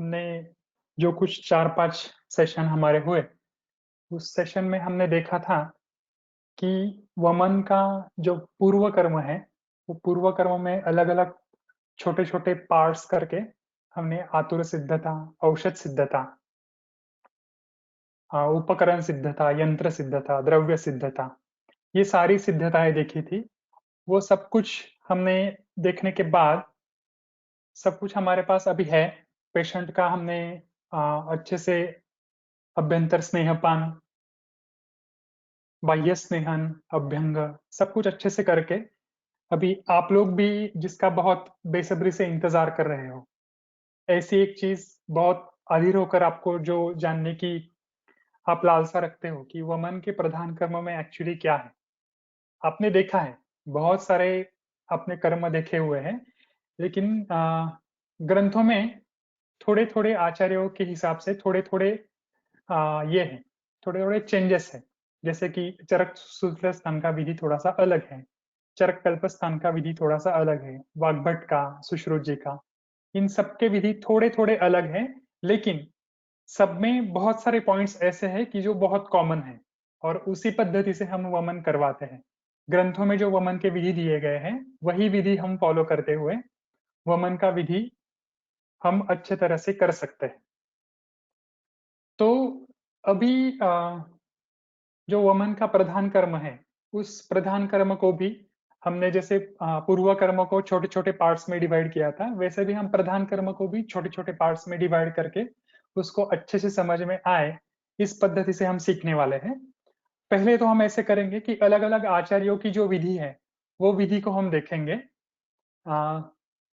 हमने जो कुछ 4-5 सेशन हमारे हुए, उस सेशन में हमने देखा था कि वमन का जो पूर्व कर्म है, वो पूर्व कर्म में अलग-अलग छोटे-छोटे पार्ट्स करके हमने आतुर सिद्धता, औषध सिद्धता, उपकरण सिद्धता, यंत्र सिद्धता, द्रव्य सिद्धता, ये सारी सिद्धताएँ देखी थी। वो सब कुछ हमने देखने के बाद सब कुछ हमारे पास अभी है। पेशेंट का हमने अच्छे से अभ्यंतर स्नेहपान, बाह्य स्नेहन, अभ्यंग सब कुछ अच्छे से करके अभी आप लोग भी जिसका बहुत बेसब्री से इंतज़ार कर रहे हो। ऐसी एक चीज़ बहुत अधीर होकर आपको जो जानने की आप लालसा रखते हो कि वमन के प्रधान कर्म में एक्चुअली क्या है? आपने देखा है, बहुत सारे आपने कर्म देखे हुए हैं, लेकिन ग्रंथों में थोड़े-थोड़े आचार्यों के हिसाब से थोड़े-थोड़े ये हैं, थोड़े-थोड़े चेंजेस हैं। जैसे कि चरक सूत्र स्थान का विधि थोड़ा-सा अलग है, चरक कल्प स्थान का विधि थोड़ा-सा अलग है, वाग्भट का, सुश्रुत जी का, इन सब के विधि थोड़े-थोड़े अलग हैं, लेकिन सब में बहुत सारे पॉइंट्स ऐसे हैं कि जो बहुत कॉमन हैं और उसी पद्धति से हम वमन करवाते हैं। ग्रंथों में जो वमन के विधि दिए गए हैं, वही विधि हम फॉलो करते हुए वमन का विधि हम अच्छे तरह से कर सकते हैं। तो अभी जो वमन का प्रधान कर्म है, उस प्रधान कर्म को भी हमने जैसे पूर्व कर्म को छोटे-छोटे पार्ट्स में डिवाइड किया था, वैसे भी हम प्रधान कर्म को भी छोटे-छोटे पार्ट्स में डिवाइड करके उसको अच्छे से समझ में आए, इस पद्धति से हम सीखने वाले हैं। पहले तो हम ऐसे करेंगे कि अलग-अलग आचार्यों की जो विधि है, वो विधि को हम देखेंगे।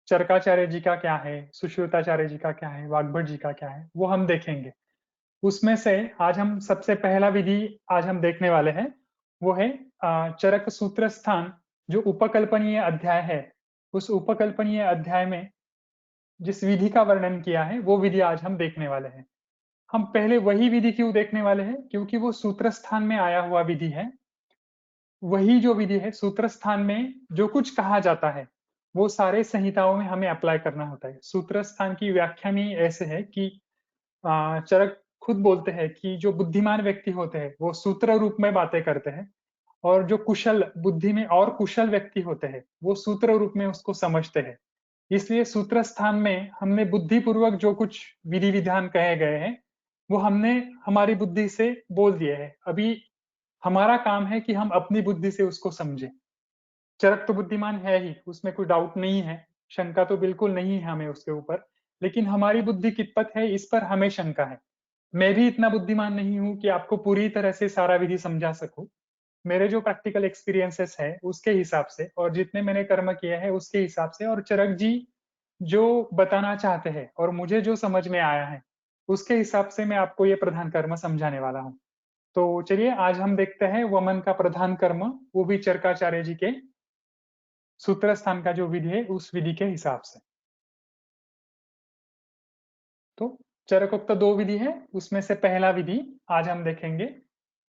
चरकाचार्य जी का क्या है, सुश्रुताचार्य जी का क्या है, वाग्भट जी का क्या है, वो हम देखेंगे। उसमें से आज हम सबसे पहला विधि आज हम देखने वाले हैं, वो है चरक सूत्र स्थान जो उपकल्पनीय अध्याय है, उस उपकल्पनीय अध्याय में जिस विधि का वर्णन किया है, वो विधि आज हम देखने वाले हैं। हम पहले वही विधि क्यों देखने वाले हैं? क्योंकि वो सूत्र स्थान में आया हुआ विधि है। वही जो विधि है सूत्र स्थान में जो कुछ कहा जाता है, वो सारे संहिताओं में हमें अप्लाई करना होता है। सूत्र स्थान की व्याख्या में ऐसे है कि चरक खुद बोलते हैं कि जो बुद्धिमान व्यक्ति होते हैं, वो सूत्र रूप में बातें करते हैं और जो कुशल बुद्धि में और कुशल व्यक्ति होते हैं, वो सूत्र रूप में उसको समझते हैं। इसलिए सूत्र स्थान में हमने बुद्धिपूर्वक जो कुछ विधि-विधान कहे गए हैं, वो हमने हमारी बुद्धि से बोल दिए हैं। अभी हमारा काम है कि हम अपनी बुद्धि से उसको समझें। चरक तो बुद्धिमान है ही, उसमें कोई डाउट नहीं है, शंका तो बिल्कुल नहीं है हमें उसके ऊपर, लेकिन हमारी बुद्धि कितपत है, इस पर हमें शंका है। मैं भी इतना बुद्धिमान नहीं हूँ कि आपको पूरी तरह से सारा विधि समझा सकूँ। मेरे जो प्रैक्टिकल एक्सपीरियंसेस हैं, उसके हिसाब से और जितने मैंने कर्म किए हैं, उसके हिसाब से और चरक जी जो बताना चाहते हैं और मुझे जो समझ में आया है, उसके हिसाब से मैं आपको ये प्रधान कर्म समझाने वाला हूँ। तो चलिए आज हम देखते हैं वमन का प्रधान कर्म, वो भी चरकाचार्य जी के सूत्र स्थान का जो विधि है, उस विधि के हिसाब से। तो चरकोक्त 2 विधि है, उसमें से पहला विधि आज हम देखेंगे।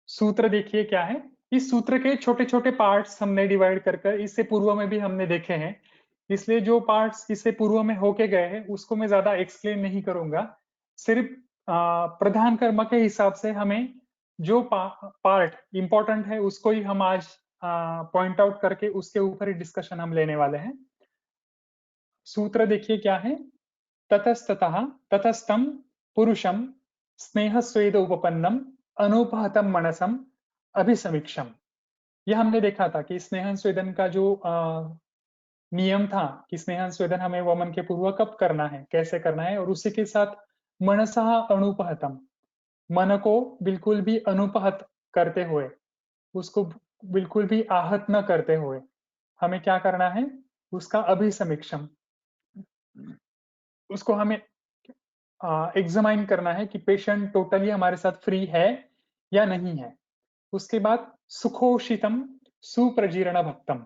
सूत्र देखिए क्या है, इस सूत्र के छोटे-छोटे पार्ट्स हमने डिवाइड कर कर इससे पूर्व में भी हमने देखे हैं। इसलिए जो पार्ट्स इससे पूर्व में होके गए हैं, उसको मैं ज़्यादा एक्सप्लेन नहीं करूँगा। सिर्फ प्रधान कर्म के हिसाब से हमें जो पार्ट इम्पोर्टेंट है, उसको ही हम आज पॉइंट आउट करके उसके ऊपर ही डिस्कशन हम लेने वाले हैं। सूत्र देखिए क्या है, ततस्ततः ततस्तं पुरुषं स्नेहस्वेद उपपन्नम अनुपहतम मनसम अभिसमीक्षम। ये हमने देखा था कि स्नेहन स्वेदन का जो नियम था कि स्नेहन स्वेदन हमें वमन के पूर्व कब करना है, कैसे करना है और उसी के साथ मनसः अनुपहतम, मन को बिल्कुल भी अनुपहत करते हुए, उसको बिल्कुल भी आहत न करते हुए हमें क्या करना है, उसका अभिसमीक्षम, उसको हमें एग्जामाइन करना है कि पेशेंट टोटली हमारे साथ फ्री है या नहीं है। उसके बाद सुखोषितम सुप्रजीर्ण भक्तम।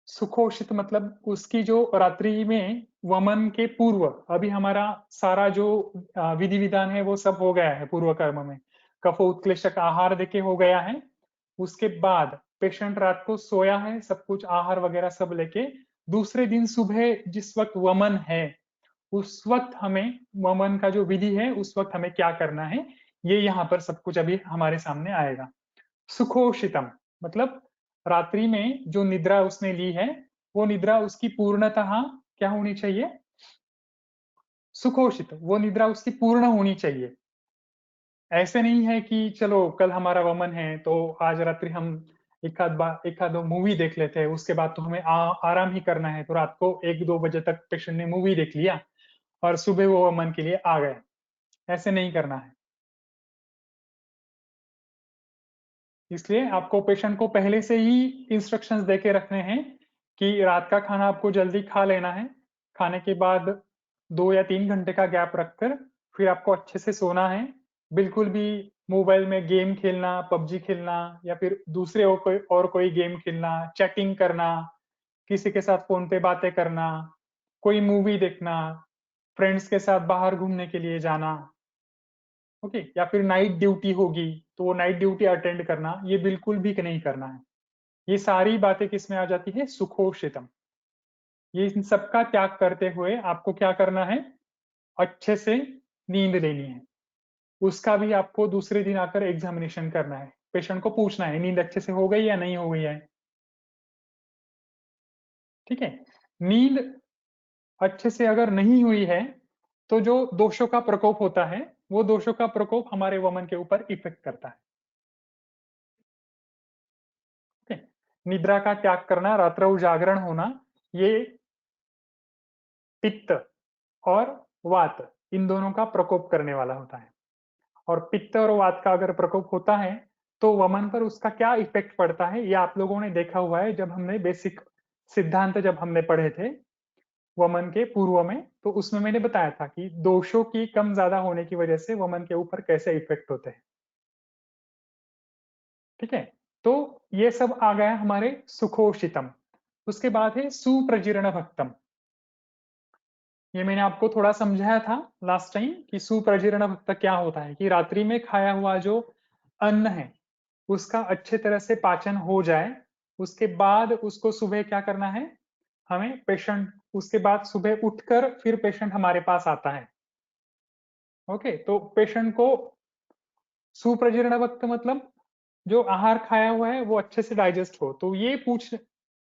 सुखोषित मतलब उसकी जो रात्रि में वमन के पूर्व अभी हमारा सारा जो विधि विधान है वो सब हो गया है पूर्व कर्म में। कफ उत्क्लेशक आहार देके हो गया है। उसके बाद पेशेंट रात को सोया है, सब कुछ आहार वगैरह सब लेके दूसरे दिन सुबह जिस वक्त वमन है उस वक्त हमें वमन का जो विधि है उस वक्त हमें क्या करना है, ये यहाँ पर सब कुछ अभी हमारे सामने आएगा। सुखोषितम मतलब रात्रि में जो निद्रा उसने ली है वो निद्रा उसकी पूर्णतः क्या होनी चाहिए, सुखोषित, वो निद्रा उसकी पूर्ण होनी चाहिए। ऐसे नहीं है कि चलो कल हमारा वमन है तो आज रात्रि हम एक आध मूवी देख लेते हैं, उसके बाद तो हमें आराम ही करना है, तो रात को 1-2 बजे तक पेशेंट ने मूवी देख लिया और सुबह वो वमन के लिए आ गए। ऐसे नहीं करना है। इसलिए आपको पेशेंट को पहले से ही इंस्ट्रक्शंस देके रखने हैं कि रात का खाना आपको जल्दी खा लेना है, खाने के बाद 2 या 3 घंटे का गैप रखकर फिर आपको अच्छे से सोना है। बिल्कुल भी मोबाइल में गेम खेलना, पबजी खेलना या फिर दूसरे और कोई गेम खेलना, चैटिंग करना, किसी के साथ फोन पे बातें करना, कोई मूवी देखना, फ्रेंड्स के साथ बाहर घूमने के लिए जाना, ओके, या फिर नाइट ड्यूटी होगी तो वो नाइट ड्यूटी अटेंड करना, ये बिल्कुल भी नहीं करना है। ये सारी बातें किस में आ जाती है, सुखोषितम। ये इन सबका त्याग करते हुए आपको क्या करना है, अच्छे से नींद लेनी है। उसका भी आपको दूसरे दिन आकर एग्जामिनेशन करना है, पेशेंट को पूछना है नींद अच्छे से हो गई या नहीं हो गई है। ठीक है। नींद अच्छे से अगर नहीं हुई है तो जो दोषों का प्रकोप होता है वो दोषों का प्रकोप हमारे वमन के ऊपर इफेक्ट करता है। ठीक है। निद्रा का त्याग करना, रात्र उजागरण होना, ये पित्त और वात इन दोनों का प्रकोप करने वाला होता है। और पित्त और वात का अगर प्रकोप होता है तो वमन पर उसका क्या इफेक्ट पड़ता है, ये आप लोगों ने देखा हुआ है जब हमने बेसिक सिद्धांत जब हमने पढ़े थे वमन के पूर्व में, तो उसमें मैंने बताया था कि दोषों की कम ज्यादा होने की वजह से वमन के ऊपर कैसे इफेक्ट होते हैं। ठीक है। तो ये सब आ गया हमारे सुखोषितम। उसके बाद है सुप्रजीर्ण भक्तम। ये मैंने आपको थोड़ा समझाया था लास्ट टाइम कि सुप्रजीर्ण भक्त क्या होता है, कि रात्रि में खाया हुआ जो अन्न है उसका अच्छे तरह से पाचन हो जाए, उसके बाद उसको सुबह क्या करना है, हमें पेशेंट उसके बाद सुबह उठकर फिर पेशेंट हमारे पास आता है। ओके, तो पेशेंट को सुप्रजीर्ण वक्त मतलब जो आहार खाया हुआ है वो अच्छे से डाइजेस्ट हो, तो ये पूछ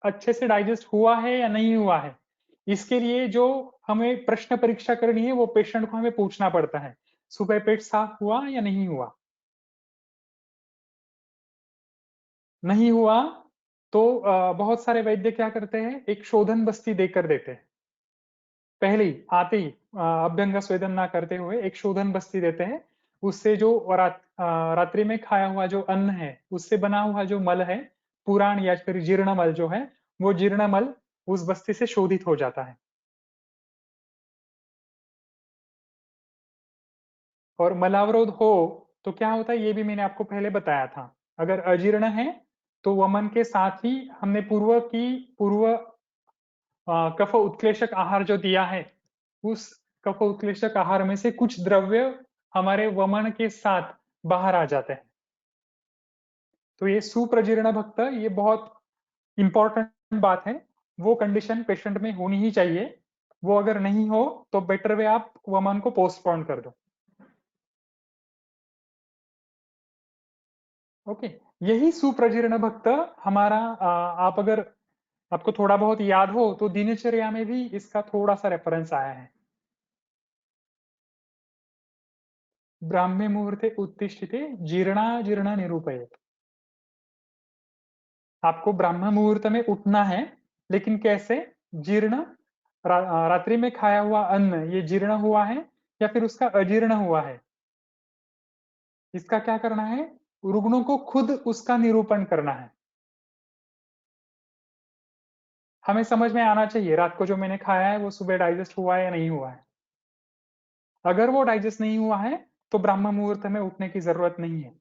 अच्छे से डाइजेस्ट हुआ है या नहीं हुआ है, इसके लिए जो हमें प्रश्न परीक्षा करनी है वो पेशेंट को हमें पूछना पड़ता है, सुबह पेट साफ हुआ या नहीं हुआ। नहीं हुआ तो बहुत सारे वैद्य क्या करते हैं, एक शोधन बस्ती देकर देते हैं। पहले ही आते ही अभ्यंग स्वेदन ना करते हुए एक शोधन बस्ती देते हैं। उससे जो रात्रि में खाया हुआ जो अन्न है उससे बना हुआ जो मल है, पुराण या फिर जीर्ण मल जो है, वो जीर्ण मल उस बस्ती से शोधित हो जाता है। और मलावरोध हो तो क्या होता है ये भी मैंने आपको पहले बताया था। अगर अजीर्ण है तो वमन के साथ ही हमने पूर्व कफ उत्क्लेशक आहार जो दिया है, उस कफ उत्क्लेशक आहार में से कुछ द्रव्य हमारे वमन के साथ बाहर आ जाते हैं। तो ये सुप्रजीर्ण भक्त ये बहुत इंपॉर्टेंट बात है, वो कंडीशन पेशेंट में होनी ही चाहिए। वो अगर नहीं हो तो बेटर वे आप वमन को पोस्टपोन कर दो। ओके, यही सुप्रजीर्ण भक्त हमारा आप अगर आपको थोड़ा बहुत याद हो तो दिनचर्या में भी इसका थोड़ा सा रेफरेंस आया है। ब्राह्मे मुहूर्ते उत्तिष्ठिते जीर्णा निरूपयेत। आपको ब्राह्म मुहूर्त में उठना है, लेकिन कैसे, जीर्ण रात्रि में खाया हुआ अन्न ये जीर्ण हुआ है या फिर उसका अजीर्ण हुआ है, इसका क्या करना है, रुग्णों को खुद उसका निरूपण करना है। हमें समझ में आना चाहिए रात को जो मैंने खाया है वो सुबह डाइजेस्ट हुआ है या नहीं हुआ है। अगर वो डाइजेस्ट नहीं हुआ है तो ब्राह्म मुहूर्त में उठने की जरूरत नहीं है।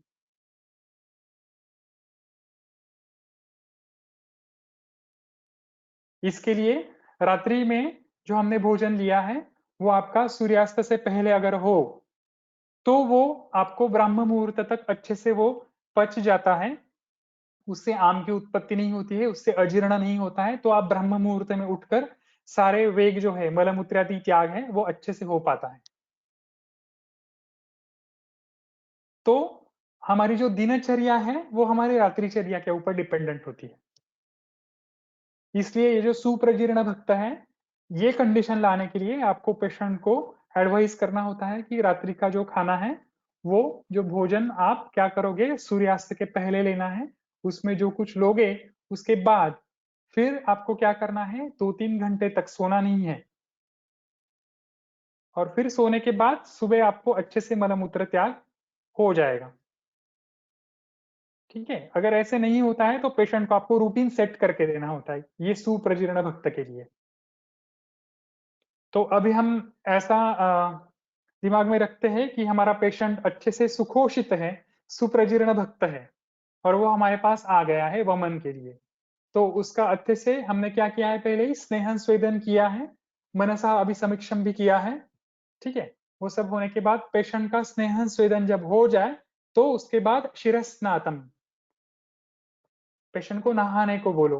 इसके लिए रात्रि में जो हमने भोजन लिया है वो आपका सूर्यास्त से पहले अगर हो तो वो आपको ब्राह्म मुहूर्त तक अच्छे से वो पच जाता है, उससे आम की उत्पत्ति नहीं होती है, उससे अजीर्ण नहीं होता है, तो आप ब्राह्म मुहूर्त में उठकर सारे वेग जो है, मलमूत्र आदि त्याग है, वो अच्छे से हो पाता है। तो हमारी जो दिनचर्या है, वो हमारी रात्रिचर्या के ऊपर डिपेंडेंट होती है। इसलिए ये जो सुप्रजीर्ण भक्त है, ये कंडीशन लाने के लिए आपको पेशेंट को एडवाइस करना होता है कि रात्रि का जो खाना है, वो जो भोजन आप क्या करोगे, सूर्यास्त के पहले लेना है। उसमें जो कुछ लोगे, उसके बाद फिर आपको क्या करना है, 2-3 घंटे तक सोना नहीं है। और फिर सोने के बाद सुबह आपको अच्छे से मलमूत्र त्याग हो जाएगा। ठीक है? अगर ऐसे नहीं होता है तो पेशेंट को आपको रूटीन सेट करके देना होता है, ये सुप्रजीर्ण भक्त के लिए। तो अभी हम ऐसा दिमाग में रखते हैं कि हमारा पेशेंट अच्छे से सुखोषित है, सुप्रजीर्ण भक्त है और वो हमारे पास आ गया है वमन के लिए। तो उसका अच्छे से हमने क्या किया है, पहले ही स्नेहन स्वेदन किया है, मनसा अभिसमीक्षम भी किया है। ठीक है? वो सब होने के बाद पेशेंट का स्नेहन स्वेदन जब हो जाए, तो उसके बाद शिरस्नातम, पेशेंट को नहाने को बोलो।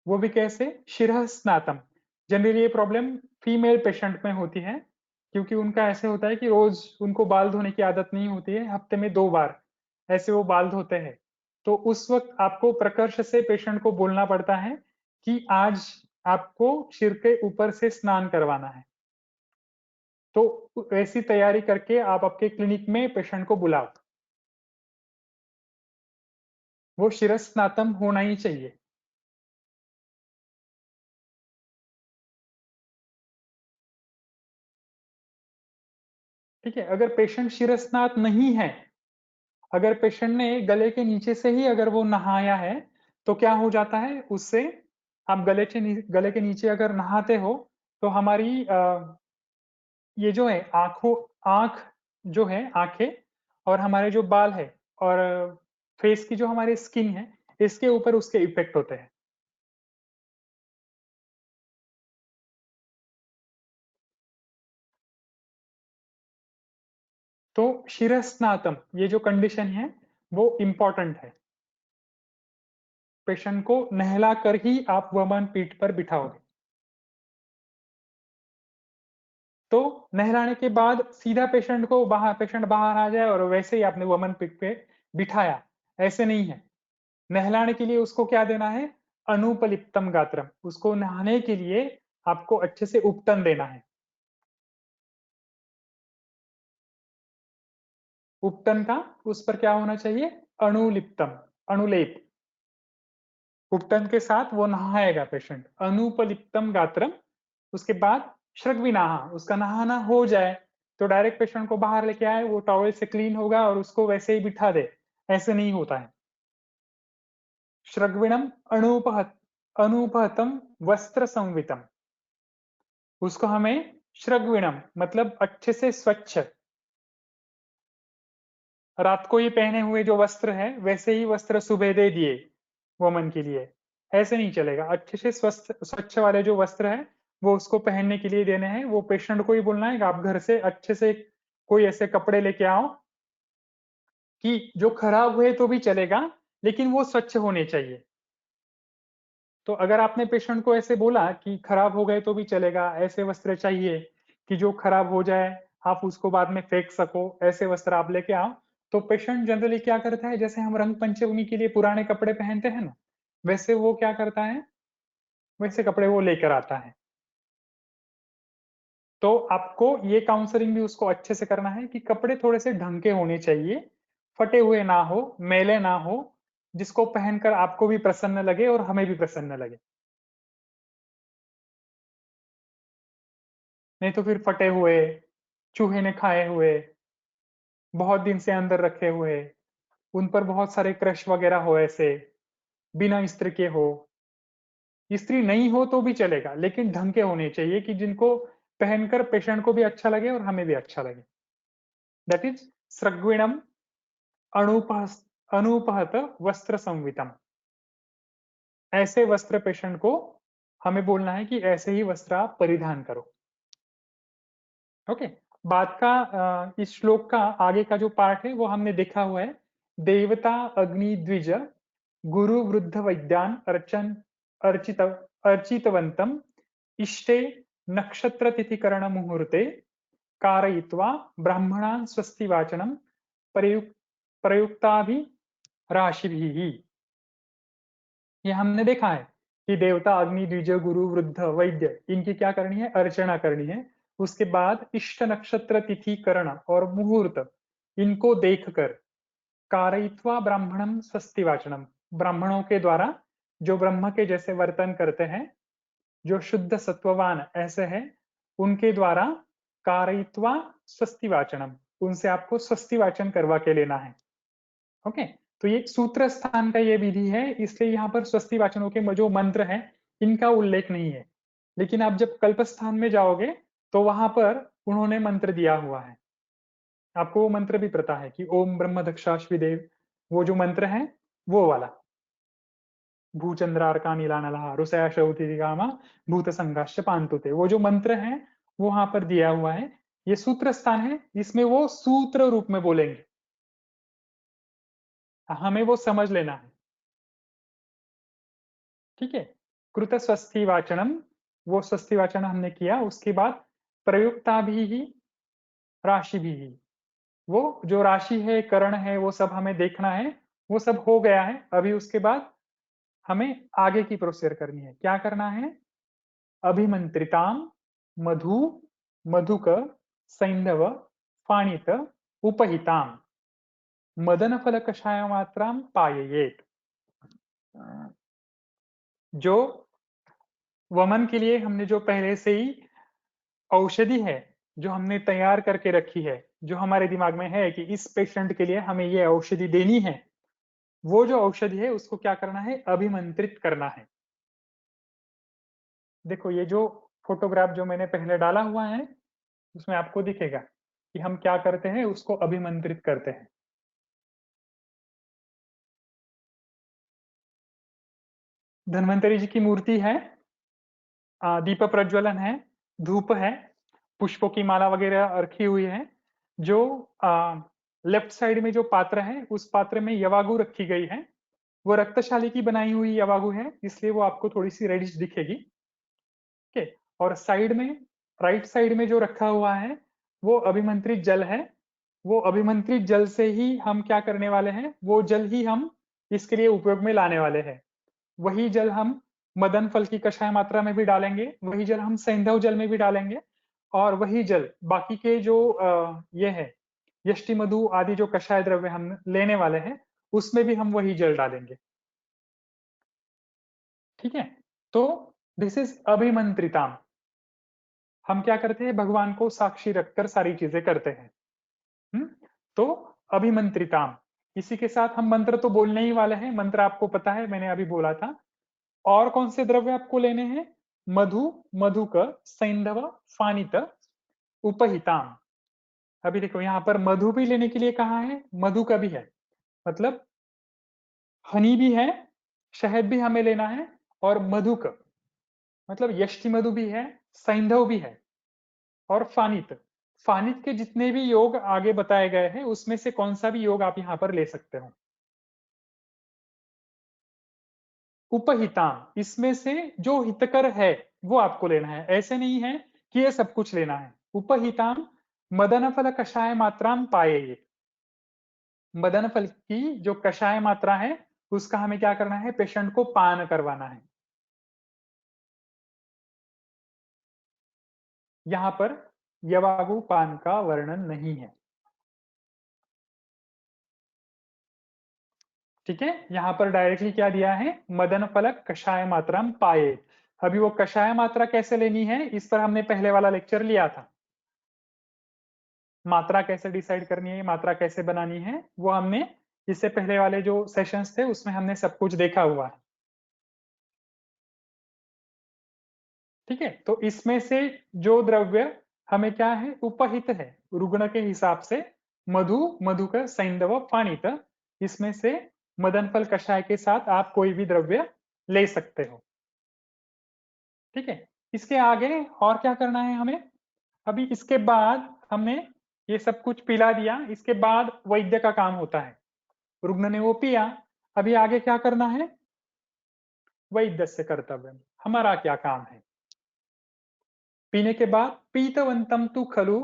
वो भी कैसे, शिरः स्नातम। जनरली ये प्रॉब्लम फीमेल पेशेंट में होती है, क्योंकि उनका ऐसे होता है कि रोज उनको बाल धोने की आदत नहीं होती है, हफ्ते में 2 बार ऐसे वो बाल धोते हैं। तो उस वक्त आपको प्रकर्ष से पेशेंट को बोलना पड़ता है कि आज आपको सिर के ऊपर से स्नान करवाना है। तो ऐसी तैयारी करके आप आपके क्लिनिक में पेशेंट को बुलाओ। वो शिरस्नातम होना ही चाहिए। ठीक है? अगर पेशेंट शिरस्नात नहीं है, अगर पेशेंट ने गले के नीचे से ही अगर वो नहाया है, तो क्या हो जाता है उससे, आप गले के नीचे अगर नहाते हो, तो हमारी ये जो है आंख जो है, आंखें और हमारे जो बाल है और फेस की जो हमारी स्किन है, इसके ऊपर उसके इफेक्ट होते हैं। तो शिरस्नातम ये जो कंडीशन है, वो इंपॉर्टेंट है। पेशेंट को नहला कर ही आप वमन पीठ पर बिठाओगे। तो नहलाने के बाद सीधा पेशेंट बाहर आ जाए और वैसे ही आपने वमन पिट पे बिठाया, ऐसे नहीं है। नहलाने के लिए उसको क्या देना है, अनुपलिप्तम गात्रम, उसको नहाने के लिए आपको अच्छे से उपटन देना है। उपटन का उस पर क्या होना चाहिए, अणुलिप्तम, अणुलेप। उपटन के साथ वो नहाएगा पेशेंट, अनुपलिप्तम गात्रम। उसके बाद श्रगविनाहा, उसका नहाना हो जाए तो डायरेक्ट पेशेंट को बाहर लेके आए, वो टॉवल से क्लीन होगा और उसको वैसे ही बिठा दे, ऐसे नहीं होता है। श्रगविणम अनुपहतम वस्त्र संवितम, उसको हमें श्रगविणम मतलब अच्छे से स्वच्छ, रात को ही पहने हुए जो वस्त्र है वैसे ही वस्त्र सुबह दे दिए वोमन के लिए, ऐसे नहीं चलेगा। अच्छे से स्वस्थ स्वच्छ वाले जो वस्त्र है वो उसको पहनने के लिए देने हैं। वो पेशेंट को ही बोलना है कि आप घर से अच्छे से कोई ऐसे कपड़े लेके आओ कि जो खराब हुए तो भी चलेगा, लेकिन वो स्वच्छ होने चाहिए। तो अगर आपने पेशेंट को ऐसे बोला कि खराब हो गए तो भी चलेगा, ऐसे वस्त्र चाहिए कि जो खराब हो जाए आप उसको बाद में फेंक सको, ऐसे वस्त्र आप लेके आओ। तो पेशेंट जनरली क्या करता है, जैसे हम रंग पंचमी के लिए पुराने कपड़े पहनते हैं ना, वैसे वो क्या करता है, वैसे कपड़े वो लेकर आता है। तो आपको ये काउंसलिंग भी उसको अच्छे से करना है कि कपड़े थोड़े से ढंग के होने चाहिए, फटे हुए ना हो, मैले ना हो, जिसको पहनकर आपको भी प्रसन्न लगे और हमें भी प्रसन्न लगे। नहीं तो फिर फटे हुए, चूहे ने खाए हुए, बहुत दिन से अंदर रखे हुए, उन पर बहुत सारे क्रश वगैरह हो, ऐसे बिना इस्त्री के हो। इस्त्री नहीं हो तो भी चलेगा, लेकिन ढंग के होने चाहिए कि जिनको पहनकर पेशेंट को भी अच्छा लगे और हमें भी अच्छा लगे। दैट इज सृग्विणम अनुपह अनुपहत वस्त्र संवितम। ऐसे वस्त्र पेशेंट को हमें बोलना है कि ऐसे ही वस्त्र आप परिधान करो। ओके। बाद का इस श्लोक का आगे का जो पार्ट है वो हमने देखा हुआ है। देवता अग्नि द्विज गुरु वृद्ध वैद्यान अर्चितवंतम इष्टे नक्षत्रतिथिकरण मुहूर्ते कारयित्वा ब्राह्मणान् स्वस्ति वाचनं प्रयुक्ताभि राशिभिः। ये हमने देखा है कि देवता, अग्नि, द्विज, गुरु, वृद्ध, वैद्य, इनकी क्या करनी है? अर्चना करनी है। उसके बाद इष्ट नक्षत्र तिथि करण और मुहूर्त, इनको देखकर कारयित्वा ब्राह्मणम स्वस्ति वाचनम, ब्राह्मणों के द्वारा जो ब्रह्म के जैसे वर्तन करते हैं, जो शुद्ध सत्ववान ऐसे हैं, उनके द्वारा कारयित्वा स्वस्ति वाचनम, उनसे आपको स्वस्ति वाचन करवा के लेना है। ओके, तो ये सूत्र स्थान का ये विधि है, इसलिए यहाँ पर स्वस्ति वाचनों के जो मंत्र हैं इनका उल्लेख नहीं है। लेकिन आप जब कल्प स्थान में जाओगे तो वहां पर उन्होंने मंत्र दिया हुआ है। आपको वो मंत्र भी पता है कि ओम ब्रह्म दक्षाश्विदेव, वो जो मंत्र है वो वाला, भूचंद्रार्का नीलानला रुषया शौतिगामा भूत संघाश्च पांतुते, वो जो मंत्र है वो वहां पर दिया हुआ है। ये सूत्र स्थान है, इसमें वो सूत्र रूप में बोलेंगे, हमें वो समझ लेना है। ठीक है, कृत स्वस्ति वाचनम, वो स्वस्ति वाचन हमने किया। उसके बाद प्रयुक्ता भी ही राशि भी ही, वो जो राशि है, करण है, वो सब हमें देखना है। वो सब हो गया है। अभी उसके बाद हमें आगे की प्रोसीजर करनी है। क्या करना है? अभिमंत्रिताम मधु मधुक सैंधव फाणित उपहिताम मदन फल कषाय मात्राम पाययेत। जो वमन के लिए हमने जो पहले से ही औषधि है, जो हमने तैयार करके रखी है, जो हमारे दिमाग में है कि इस पेशेंट के लिए हमें ये औषधि देनी है, वो जो औषधि है उसको क्या करना है? अभिमंत्रित करना है। देखो ये जो फोटोग्राफ जो मैंने पहले डाला हुआ है, उसमें आपको दिखेगा कि हम क्या करते हैं, उसको अभिमंत्रित करते हैं। धन्वंतरी जी की मूर्ति है, दीप प्रज्वलन है, धूप है, पुष्पों की माला वगैरह रखी हुई है। जो लेफ्ट साइड में जो पात्र है, उस पात्र में यवागु रखी गई है। वो रक्तशाली की बनाई हुई यवागु है, इसलिए वो आपको थोड़ी सी रेडिश दिखेगी। ठीक है, और साइड में, राइट साइड में जो रखा हुआ है वो अभिमंत्रित जल है। वो अभिमंत्रित जल से ही हम क्या करने वाले हैं? वो जल ही हम इसके लिए उपयोग में लाने वाले हैं। वही जल हम मदन फल की कषाय मात्रा में भी डालेंगे, वही जल हम सैंधव जल में भी डालेंगे, और वही जल बाकी के जो ये है यष्टि मधु आदि जो कषाय द्रव्य हम लेने वाले हैं, उसमें भी हम वही जल डालेंगे। ठीक है, तो दिस इज अभिमंत्रिताम। हम क्या करते हैं? भगवान को साक्षी रखकर सारी चीजें करते हैं। तो अभिमंत्रिताम, इसी के साथ हम मंत्र तो बोलने ही वाले हैं। मंत्र आपको पता है, मैंने अभी बोला था। और कौन से द्रव्य आपको लेने हैं? मधु मधुक सैंधव फानित उपहिताम। अभी देखो यहाँ पर मधु भी लेने के लिए कहा है, मधु का भी है, मतलब हनी भी है, शहद भी हमें लेना है, और मधुक मतलब यष्टि मधु भी है, सैंधव भी है, और फानित। फानित के जितने भी योग आगे बताए गए हैं उसमें से कौन सा भी योग आप यहाँ पर ले सकते हो। उपहिताम, इसमें से जो हितकर है वो आपको लेना है। ऐसे नहीं है कि ये सब कुछ लेना है। उपहिताम मदन फल कषाय मात्राम पाए, मदन फल की जो कषाय मात्रा है उसका हमें क्या करना है? पेशेंट को पान करवाना है। यहाँ पर यवागु पान का वर्णन नहीं है। ठीक है, यहाँ पर डायरेक्टली क्या दिया है? मदन फलक कषाय मात्राम पाए। अभी वो कषाय मात्रा कैसे लेनी है, इस पर हमने पहले वाला लेक्चर लिया था। मात्रा कैसे डिसाइड करनी है, मात्रा कैसे बनानी है, वो हमने इससे पहले वाले जो सेशंस थे उसमें हमने सब कुछ देखा हुआ है। ठीक है, तो इसमें से जो द्रव्य हमें क्या है? उपहित है रुग्ण के हिसाब से, मधु मधुकर सैंधव पाणित, इसमें से मदन फल कषाय के साथ आप कोई भी द्रव्य ले सकते हो। ठीक है, इसके आगे और क्या करना है हमें? अभी इसके बाद हमने ये सब कुछ पिला दिया, इसके बाद वैद्य का काम होता है। रुग्ण ने वो पिया, अभी आगे क्या करना है? वैद्य से कर्तव्य, हमारा क्या काम है? पीने के बाद पीतवंतम तु खलु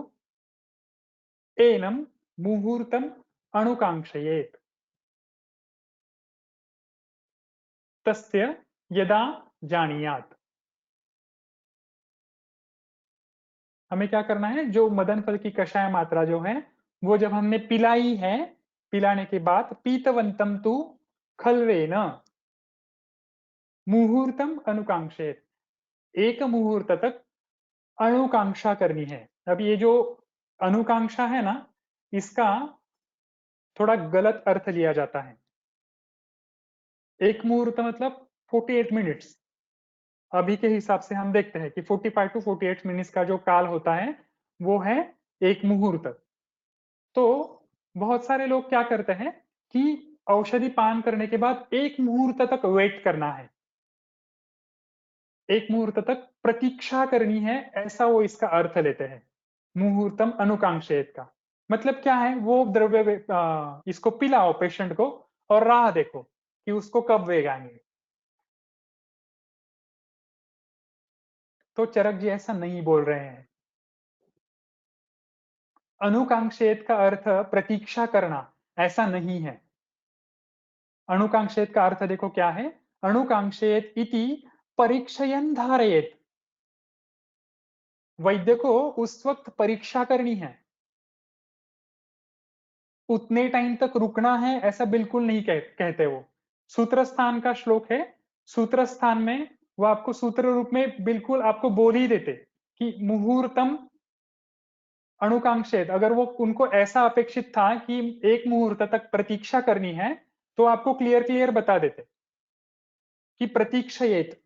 एनम मुहूर्तम अणुकांक्षयेत तस्य यदा जानीयात। हमें क्या करना है, जो मदन फल की कषाय मात्रा जो है वो जब हमने पिलाई है, पिलाने के बाद पीतवंतम तु खलवेन मुहूर्तम अनुकांक्षेत, एक मुहूर्त तक अनुकांक्षा करनी है। अब ये जो अनुकांक्षा है ना, इसका थोड़ा गलत अर्थ लिया जाता है। एक मुहूर्त मतलब 48 मिनट्स। अभी के हिसाब से हम देखते हैं कि 45 टू 48 मिनट्स का जो काल होता है वो है एक मुहूर्त। तो बहुत सारे लोग क्या करते हैं कि औषधि पान करने के बाद एक मुहूर्त तक वेट करना है, एक मुहूर्त तक प्रतीक्षा करनी है, ऐसा वो इसका अर्थ लेते हैं मुहूर्तम अनुकांक्षेत का। मतलब क्या है, वो द्रव्य इसको पिलाओ पेशेंट को और राह देखो कि उसको कब वेग आएंगे। तो चरक जी ऐसा नहीं बोल रहे हैं। अनुकांक्षेत का अर्थ प्रतीक्षा करना ऐसा नहीं है। अणुकांक्षेत का अर्थ देखो क्या है, अणुकांक्षेत इति परीक्षयन धारयेत। वैद्य को उस वक्त परीक्षा करनी है, उतने टाइम तक रुकना है ऐसा बिल्कुल नहीं कहते वो। सूत्र स्थान का श्लोक है, सूत्र स्थान में वो आपको सूत्र रूप में बिल्कुल आपको बोल ही देते कि मुहूर्तम अणुकांक्षेत। अगर वो उनको ऐसा अपेक्षित था कि एक मुहूर्त तक प्रतीक्षा करनी है तो आपको क्लियर क्लियर बता देते कि प्रतीक्षयेत,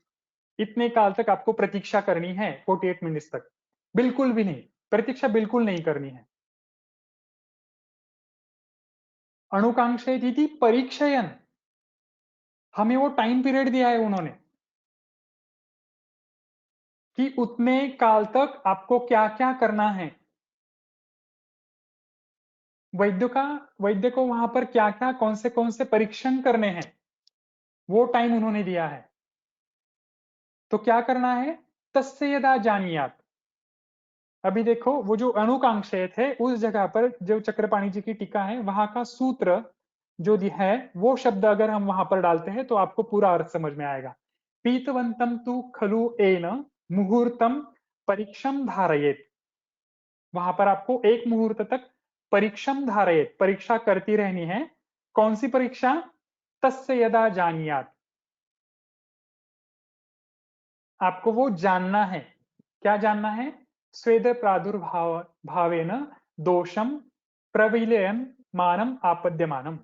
इतने काल तक आपको प्रतीक्षा करनी है 48 मिनट्स तक। बिल्कुल भी नहीं, प्रतीक्षा बिल्कुल नहीं करनी है। अणुकांक्षेत इति परीक्षयन, हमें वो टाइम पीरियड दिया है उन्होंने कि उतने काल तक आपको क्या क्या करना है। वैद्य को वहां पर क्या क्या कौन से परीक्षण करने हैं वो टाइम उन्होंने दिया है। तो क्या करना है, तस्य यदा जानियात। अभी देखो वो जो अणुकांक्षेत है उस जगह पर जो चक्रपाणी जी की टीका है वहां का सूत्र जो है वो शब्द अगर हम वहां पर डालते हैं तो आपको पूरा अर्थ समझ में आएगा। पीतवंतम तु खलु एन मुहूर्तम परीक्षम धारयेत। वहां पर आपको एक मुहूर्त तक परीक्षम धारयेत, परीक्षा करती रहनी है। कौन सी परीक्षा, तस्य यदा जानियात, आपको वो जानना है। क्या जानना है, स्वेद प्रादुर्भाव भावेन दोषम प्रविलयन मानम आपद्यमानम।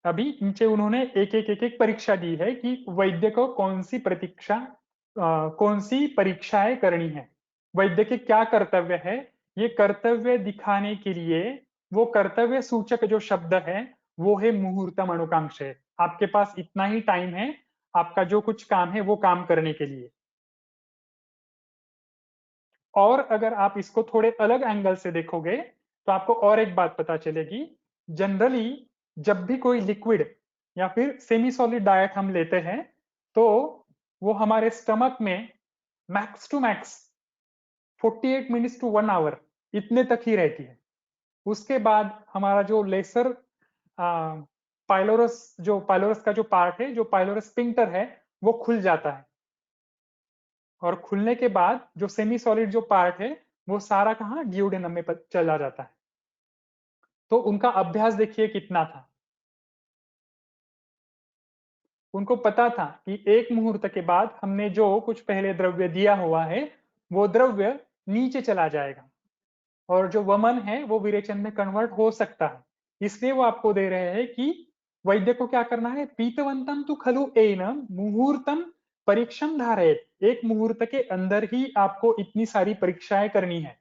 अभी नीचे उन्होंने एक एक परीक्षा दी है कि वैद्य को कौन सी प्रतीक्षा कौन सी परीक्षाएं करनी है, वैद्य के क्या कर्तव्य है। ये कर्तव्य दिखाने के लिए वो कर्तव्य सूचक जो शब्द है वो है मुहूर्तम अणुकांक्षे। आपके पास इतना ही टाइम है आपका जो कुछ काम है वो काम करने के लिए। और अगर आप इसको थोड़े अलग एंगल से देखोगे तो आपको और एक बात पता चलेगी। जनरली जब भी कोई लिक्विड या फिर सेमी सॉलिड डाइट हम लेते हैं तो वो हमारे स्टमक में max to max 48 minutes to 1 hour इतने तक ही रहती है। उसके बाद हमारा जो लेसर पाइलोरस, जो पाइलोरस का जो पार्ट है, जो पाइलोरस स्फिंक्टर है, वो खुल जाता है। और खुलने के बाद जो सेमी सॉलिड जो पार्ट है वो सारा कहाँ ड्यूडेनम में चला जाता है। तो उनका अभ्यास देखिए कितना था। उनको पता था कि एक मुहूर्त के बाद हमने जो कुछ पहले द्रव्य दिया हुआ है वो द्रव्य नीचे चला जाएगा और जो वमन है वो विरेचन में कन्वर्ट हो सकता है। इसलिए वो आपको दे रहे हैं कि वैद्य को क्या करना है, पीतवंतम तो खलु एनम मुहूर्तम परीक्षम धारयेत। एक मुहूर्त के अंदर ही आपको इतनी सारी परीक्षाएं करनी है।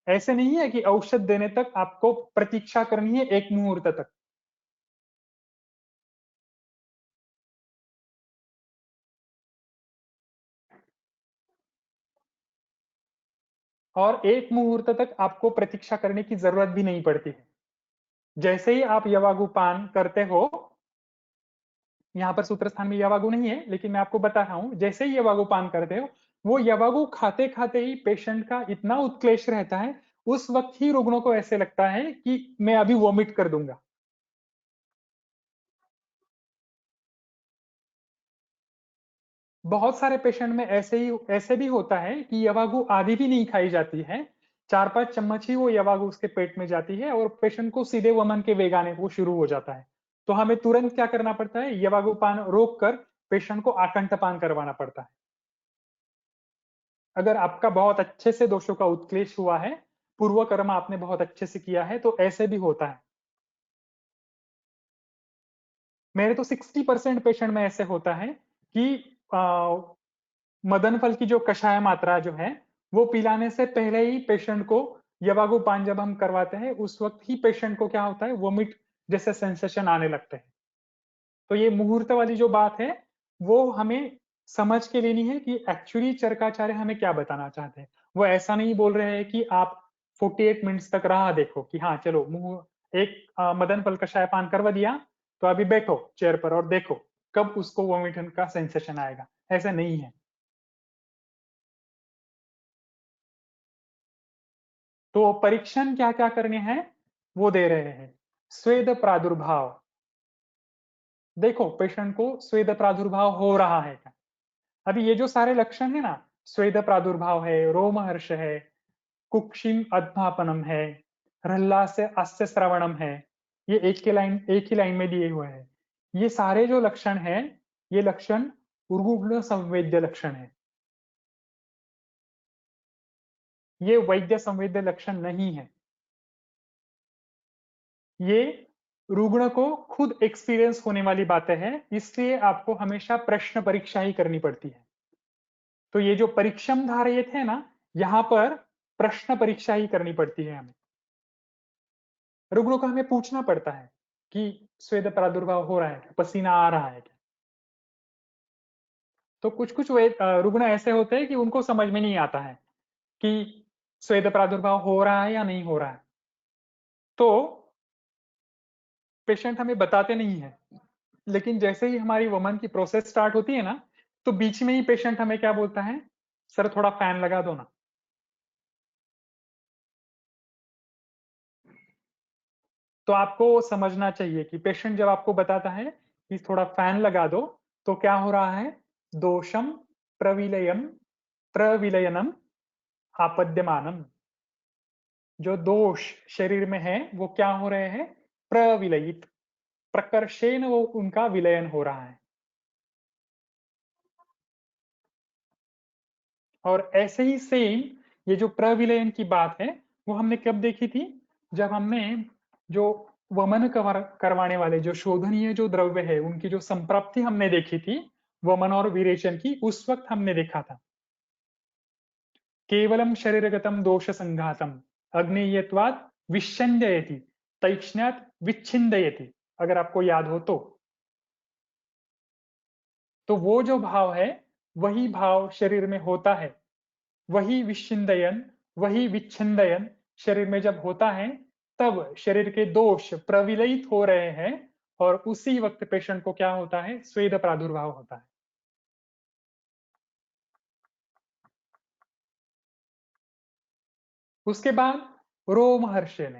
ऐसे नहीं है कि औषध देने तक आपको प्रतीक्षा करनी है एक मुहूर्त तक। और एक मुहूर्त तक आपको प्रतीक्षा करने की जरूरत भी नहीं पड़ती है। जैसे ही आप यवागुपान करते हो यहाँ पर सूत्रस्थान में यवागु नहीं है, लेकिन मैं आपको बता रहा हूँ, जैसे ही यवागु पान करते हो, वो यवागु खाते खाते ही पेशेंट का इतना उत्क्लेश रहता है, उस वक्त ही रुग्णों को ऐसे लगता है कि मैं अभी वॉमिट कर दूंगा। बहुत सारे पेशेंट में ऐसे भी होता है कि यवागु आधी भी नहीं खाई जाती है, 4-5 चम्मच ही वो यवागु उसके पेट में जाती है और पेशेंट को सीधे वमन के वेग आने को शुरू हो जाता है। तो हमें तुरंत क्या करना पड़ता है, यवागु पान रोक कर पेशेंट को आकंठ पान करवाना पड़ता है। अगर आपका बहुत अच्छे से दोषों का उत्क्लेश हुआ है, पूर्व कर्म आपने बहुत अच्छे से किया है, तो ऐसे भी होता है। मेरे तो 60% पेशेंट में ऐसे होता है कि मदन फल की जो कषाय मात्रा जो है, वो पिलाने से पहले ही पेशेंट को यवागु पान जब हम करवाते हैं, उस वक्त ही पेशेंट को क्या होता है, वोमिट जैसे सेंसेशन आने लगते हैं। तो ये मुहूर्त वाली जो बात है, वो हमें समझ के लेनी है कि एक्चुअली चरकाचार्य हमें क्या बताना चाहते हैं। वो ऐसा नहीं बोल रहे हैं कि आप 48 मिनट्स तक राह देखो कि हाँ चलो मुंह एक मदन फल कषाय पान करवा दिया, तो अभी बैठो चेयर पर और देखो कब उसको वोमिट का सेंसेशन आएगा। ऐसा नहीं है। तो परीक्षण क्या क्या करने हैं वो दे रहे हैं। स्वेद प्रादुर्भाव, देखो पेशेंट को स्वेद प्रादुर्भाव हो रहा है क्या। अभी ये जो सारे लक्षण है ना, स्वेद प्रादुर्भाव है, रोमहर्ष है, कुक्षिम अध्मापनम है, ह्रल्लास्य अस्य श्रवणम है, ये एक ही लाइन में दिए हुए हैं। ये सारे जो लक्षण हैं, ये लक्षण रुग्ण संवेद्य लक्षण है। ये वैद्य संवेद्य लक्षण नहीं है। ये रुग्ण को खुद एक्सपीरियंस होने वाली बातें हैं, इसलिए आपको हमेशा प्रश्न परीक्षा ही करनी पड़ती है। तो ये जो परीक्षम धारयत है ना, यहाँ पर प्रश्न परीक्षा ही करनी पड़ती है हमें। रुग्णों को हमें पूछना पड़ता है कि स्वेद प्रादुर्भाव हो रहा है क्या, पसीना आ रहा है क्या। तो कुछ कुछ रुग्ण ऐसे होते हैं कि उनको समझ में नहीं आता है कि स्वेद प्रादुर्भाव हो रहा है या नहीं हो रहा है, तो पेशेंट हमें बताते नहीं है। लेकिन जैसे ही हमारी वमन की प्रोसेस स्टार्ट होती है ना, तो बीच में ही पेशेंट हमें क्या बोलता है, सर थोड़ा फैन लगा दो ना। तो आपको समझना चाहिए कि पेशेंट जब आपको बताता है कि थोड़ा फैन लगा दो, तो क्या हो रहा है, दोषम प्रविलयम प्रविलयनम आपद्यमानम, जो दोष शरीर में है वो क्या हो रहे हैं, प्रविलयित, प्रकर्षेण वो उनका विलयन हो रहा है। और ऐसे ही सेम ये जो प्रविलयन की बात है, वो हमने कब देखी थी, जब हमने जो वमन करवाने वाले जो शोधनीय जो द्रव्य है उनकी जो संप्राप्ति हमने देखी थी, वमन और विरेचन की, उस वक्त हमने देखा था केवलम शरीरगतम दोष संघातम अग्नेयत्वाद विच्छिन्दयति तैक्ष्ण्यात विच्छिन्दयति, अगर आपको याद हो तो वो जो भाव है, वही भाव शरीर में होता है, वही विच्छिन्दयन, वही विच्छिन्दयन शरीर में जब होता है, तब शरीर के दोष प्रविलयित हो रहे हैं और उसी वक्त पेशेंट को क्या होता है, स्वेद प्रादुर्भाव होता है। उसके बाद रोमहर्षेण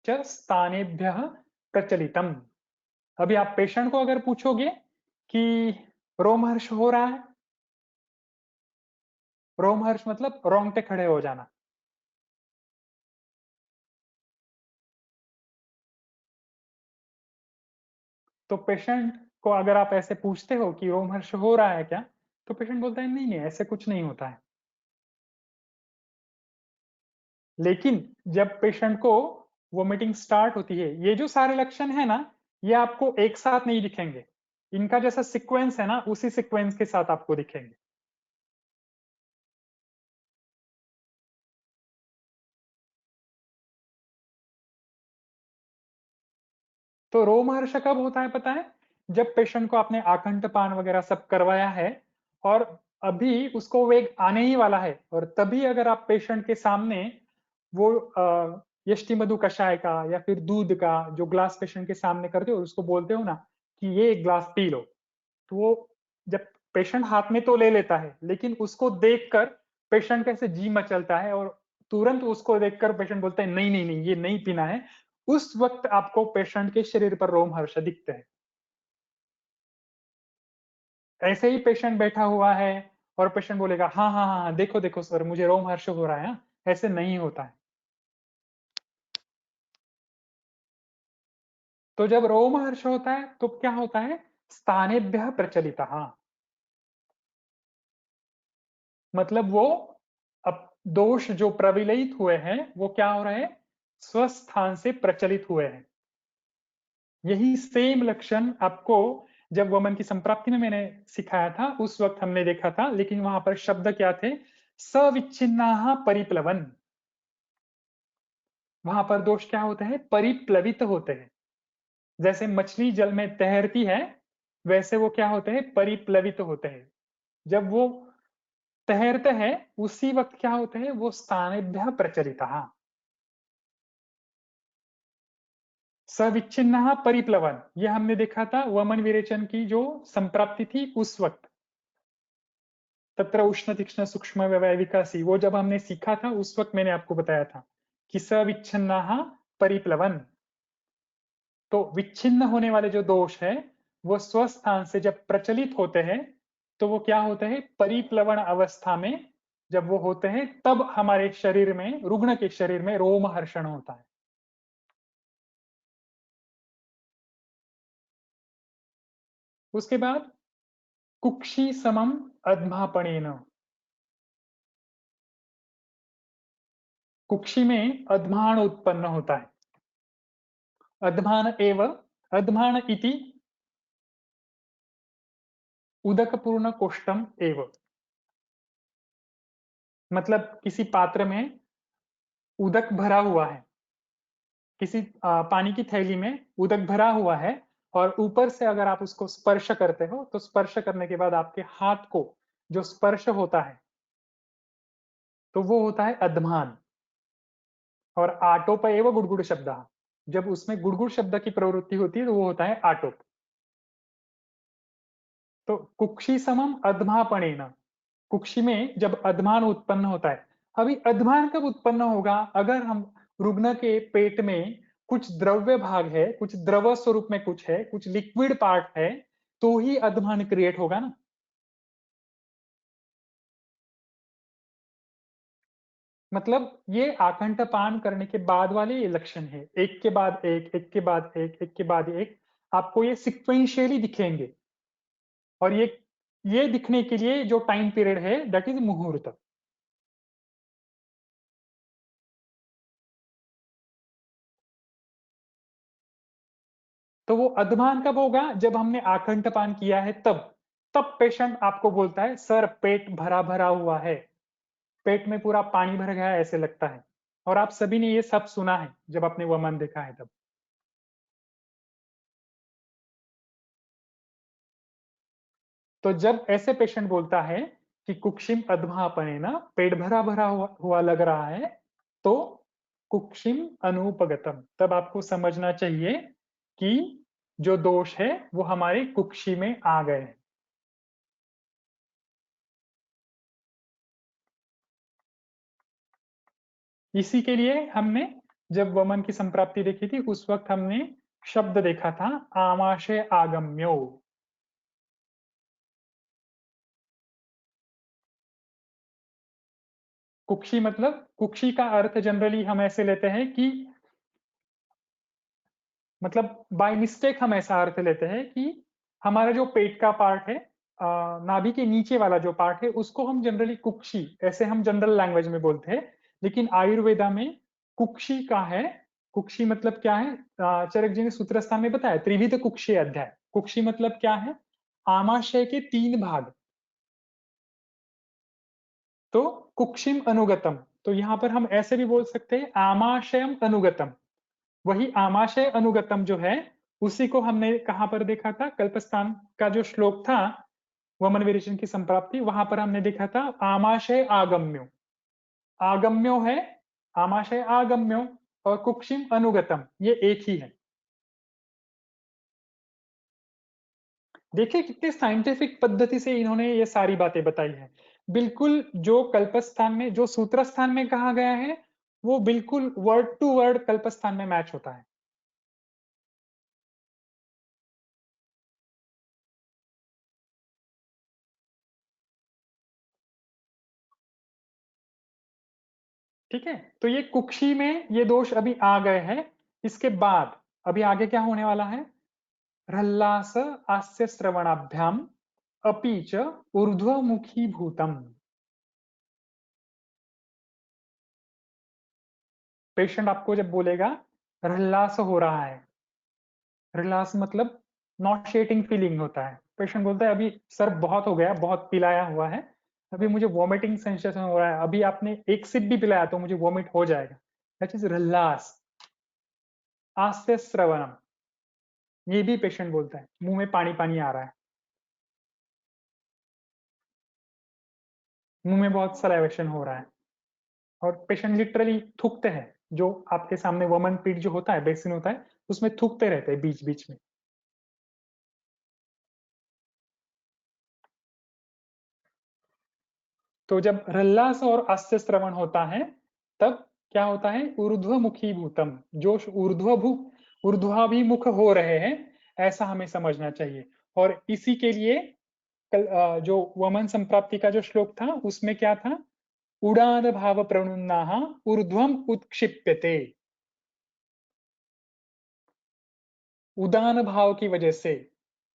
च स्थानेभ्यः प्रचलितम। अभी आप पेशेंट को अगर पूछोगे कि रोमहर्ष हो रहा है, रोमहर्ष मतलब रोंगटे खड़े हो जाना। तो पेशेंट को अगर आप ऐसे पूछते हो कि रोमहर्ष हो रहा है क्या, तो पेशेंट बोलता है नहीं नहीं ऐसे कुछ नहीं होता है। लेकिन जब पेशेंट को वोमिटिंग स्टार्ट होती है, ये जो सारे लक्षण है ना, ये आपको एक साथ नहीं दिखेंगे, इनका जैसा सीक्वेंस है ना, उसी सीक्वेंस के साथ आपको दिखेंगे। तो रोमहर्ष कब होता है पता है, जब पेशेंट को आपने आकंठ पान वगैरह सब करवाया है और अभी उसको वेग आने ही वाला है, और तभी अगर आप पेशेंट के सामने वो यष्टि मधु कषाय का या फिर दूध का जो ग्लास पेशेंट के सामने करते हो और उसको बोलते हो ना कि ये एक ग्लास पी लो, तो वो जब पेशेंट हाथ में तो ले लेता है, लेकिन उसको देखकर पेशेंट कैसे जी मचलता है और तुरंत उसको देखकर पेशेंट बोलता है नहीं नहीं नहीं ये नहीं पीना है। उस वक्त आपको पेशेंट के शरीर पर रोमहर्ष दिखते हैं। ऐसे ही पेशेंट बैठा हुआ है और पेशेंट बोलेगा हाँ हाँ हाँ देखो देखो सर मुझे रोमहर्ष हो रहा है, हाँ? ऐसे नहीं होता है। तो जब रोमहर्ष होता है तो क्या होता है, स्थानेभ्यः प्रचलितः, मतलब वो अब दोष जो प्रविलयित हुए हैं वो क्या हो रहे हैं, स्वस्थान से प्रचलित हुए हैं। यही सेम लक्षण आपको जब वमन की संप्राप्ति में मैंने सिखाया था उस वक्त हमने देखा था, लेकिन वहां पर शब्द क्या थे, सविच्छिन्ना परिप्लवन। वहां पर दोष क्या होते हैं, परिप्लवित होते हैं। जैसे मछली जल में तैरती है वैसे वो क्या होते हैं, परिप्लवित होते हैं। जब वो तैरते हैं उसी वक्त क्या होते हैं, वो स्थानेभ्यः प्रचलितः, सविच्छिन्नः परिप्लवन। ये हमने देखा था वमन विरेचन की जो संप्राप्ति थी उस वक्त, तत्र उष्ण तीक्ष्ण सूक्ष्म व्यवय विकासी, वो जब हमने सीखा था उस वक्त मैंने आपको बताया था कि सविच्छिन्नः परिप्लवन। तो विच्छिन्न होने वाले जो दोष है वो स्वस्थान से जब प्रचलित होते हैं तो वो क्या होते हैं, परिप्लवण अवस्था में जब वो होते हैं तब हमारे शरीर में, रुग्ण के शरीर में रोमहर्षण होता है। उसके बाद कुक्षी समम अध्मापणेन, कुक्षी में अध्मान उत्पन्न होता है। अध्मान एव, अध्मान इति उदकपूर्ण कोष्ठम एव, मतलब किसी पात्र में उदक भरा हुआ है, किसी पानी की थैली में उदक भरा हुआ है और ऊपर से अगर आप उसको स्पर्श करते हो तो स्पर्श करने के बाद आपके हाथ को जो स्पर्श होता है तो वो होता है अधमान। और आटोप एवं गुड़गुड़ शब्द, जब उसमें गुड़गुड़ शब्द की प्रवृत्ति होती है तो वो होता है आटोप। तो कुक्षी समम अधमापणेन, कुक्षी में जब अधमान उत्पन्न होता है। अभी अधमान कब उत्पन्न होगा, अगर हम रुग्ण के पेट में कुछ द्रव्य भाग है, कुछ द्रव स्वरूप में कुछ है, कुछ लिक्विड पार्ट है, तो ही अधमान क्रिएट होगा ना। मतलब ये आकंठपान करने के बाद वाले ये लक्षण है, एक के बाद एक के बाद एक के बाद एक, आपको ये सिक्वेंशियली दिखेंगे। और ये दिखने के लिए जो टाइम पीरियड है दैट इज मुहूर्त। तो वो अधमान कब होगा, जब हमने आकंठपान किया है तब। तब पेशेंट आपको बोलता है सर पेट भरा भरा हुआ है, पेट में पूरा पानी भर गया है ऐसे लगता है। और आप सभी ने ये सब सुना है जब आपने वमन देखा है तब। तो जब ऐसे पेशेंट बोलता है कि कुक्षिम अधमापने ना, पेट भरा भरा हुआ लग रहा है, तो कुक्षिम अनुपगतम, तब आपको समझना चाहिए कि जो दोष है वो हमारे कुक्षी में आ गए हैं। इसी के लिए हमने जब वमन की संप्राप्ति देखी थी उस वक्त हमने शब्द देखा था आमाशय आगम्यो। कुक्षी मतलब, कुक्षी का अर्थ जनरली हम ऐसे लेते हैं कि मतलब बाय मिस्टेक हम ऐसा अर्थ लेते हैं कि हमारा जो पेट का पार्ट है, नाभि के नीचे वाला जो पार्ट है उसको हम जनरली कुक्षी, ऐसे हम जनरल लैंग्वेज में बोलते हैं। लेकिन आयुर्वेदा में कुक्षी का है, कुक्षी मतलब क्या है, चरक जी ने सूत्रस्थान में बताया त्रिविध कुक्षी अध्याय। कुक्षी मतलब क्या है, आमाशय के 3 भाग। तो कुक्षिम अनुगतम, तो यहाँ पर हम ऐसे भी बोल सकते हैं आमाशयम अनुगतम। वही आमाशय अनुगतम जो है उसी को हमने कहां पर देखा था, कल्पस्थान का जो श्लोक था वमन विरेचन की संप्राप्ति, वहां पर हमने देखा था आमाशय आगम्यो। आगम्यो है, आमाशय आगम्यो और कुक्षिम अनुगतम ये एक ही है। देखिए कितने साइंटिफिक पद्धति से इन्होंने ये सारी बातें बताई है। बिल्कुल जो कल्पस्थान में, जो सूत्रस्थान में कहा गया है, वो बिल्कुल वर्ड टू वर्ड कल्पस्थान में मैच होता है। ठीक है, तो ये कुक्षी में ये दोष अभी आ गए हैं। इसके बाद अभी आगे क्या होने वाला है? ह्रल्लास आस्य श्रवणाभ्याम अपि च ऊर्ध्वमुखी भूतम। पेशेंट आपको जब बोलेगा ह्रल्लास हो रहा है, ह्रल्लास मतलब नॉशेटिंग फीलिंग होता है। पेशेंट बोलता है अभी सर बहुत हो गया, बहुत पिलाया हुआ है, अभी मुझे वॉमिटिंग सेंसेशन हो रहा है, अभी आपने एक सिप भी पिलाया तो मुझे वॉमिट हो जाएगा। That is ह्रल्लास। आस्य श्रवणम, ये भी पेशेंट बोलता है मुंह में पानी पानी आ रहा है, मुंह में बहुत सलाइवेशन हो रहा है, और पेशेंट लिटरली थूकते हैं। जो आपके सामने वमन पीठ जो होता है, बेसिन होता है, उसमें थूकते रहते हैं बीच बीच में। तो जब ह्रल्लास और आस्य श्रवण होता है, तब क्या होता है? ऊर्ध्वमुखी भूतम, जो ऊर्ध्वाभिमुख हो रहे हैं, ऐसा हमें समझना चाहिए। और इसी के लिए जो वमन संप्राप्ति का जो श्लोक था, उसमें क्या था? उड़ान भाव प्रणुन्ना ऊर्ध्वम उत्क्षिप्यते। उदान भाव की वजह से,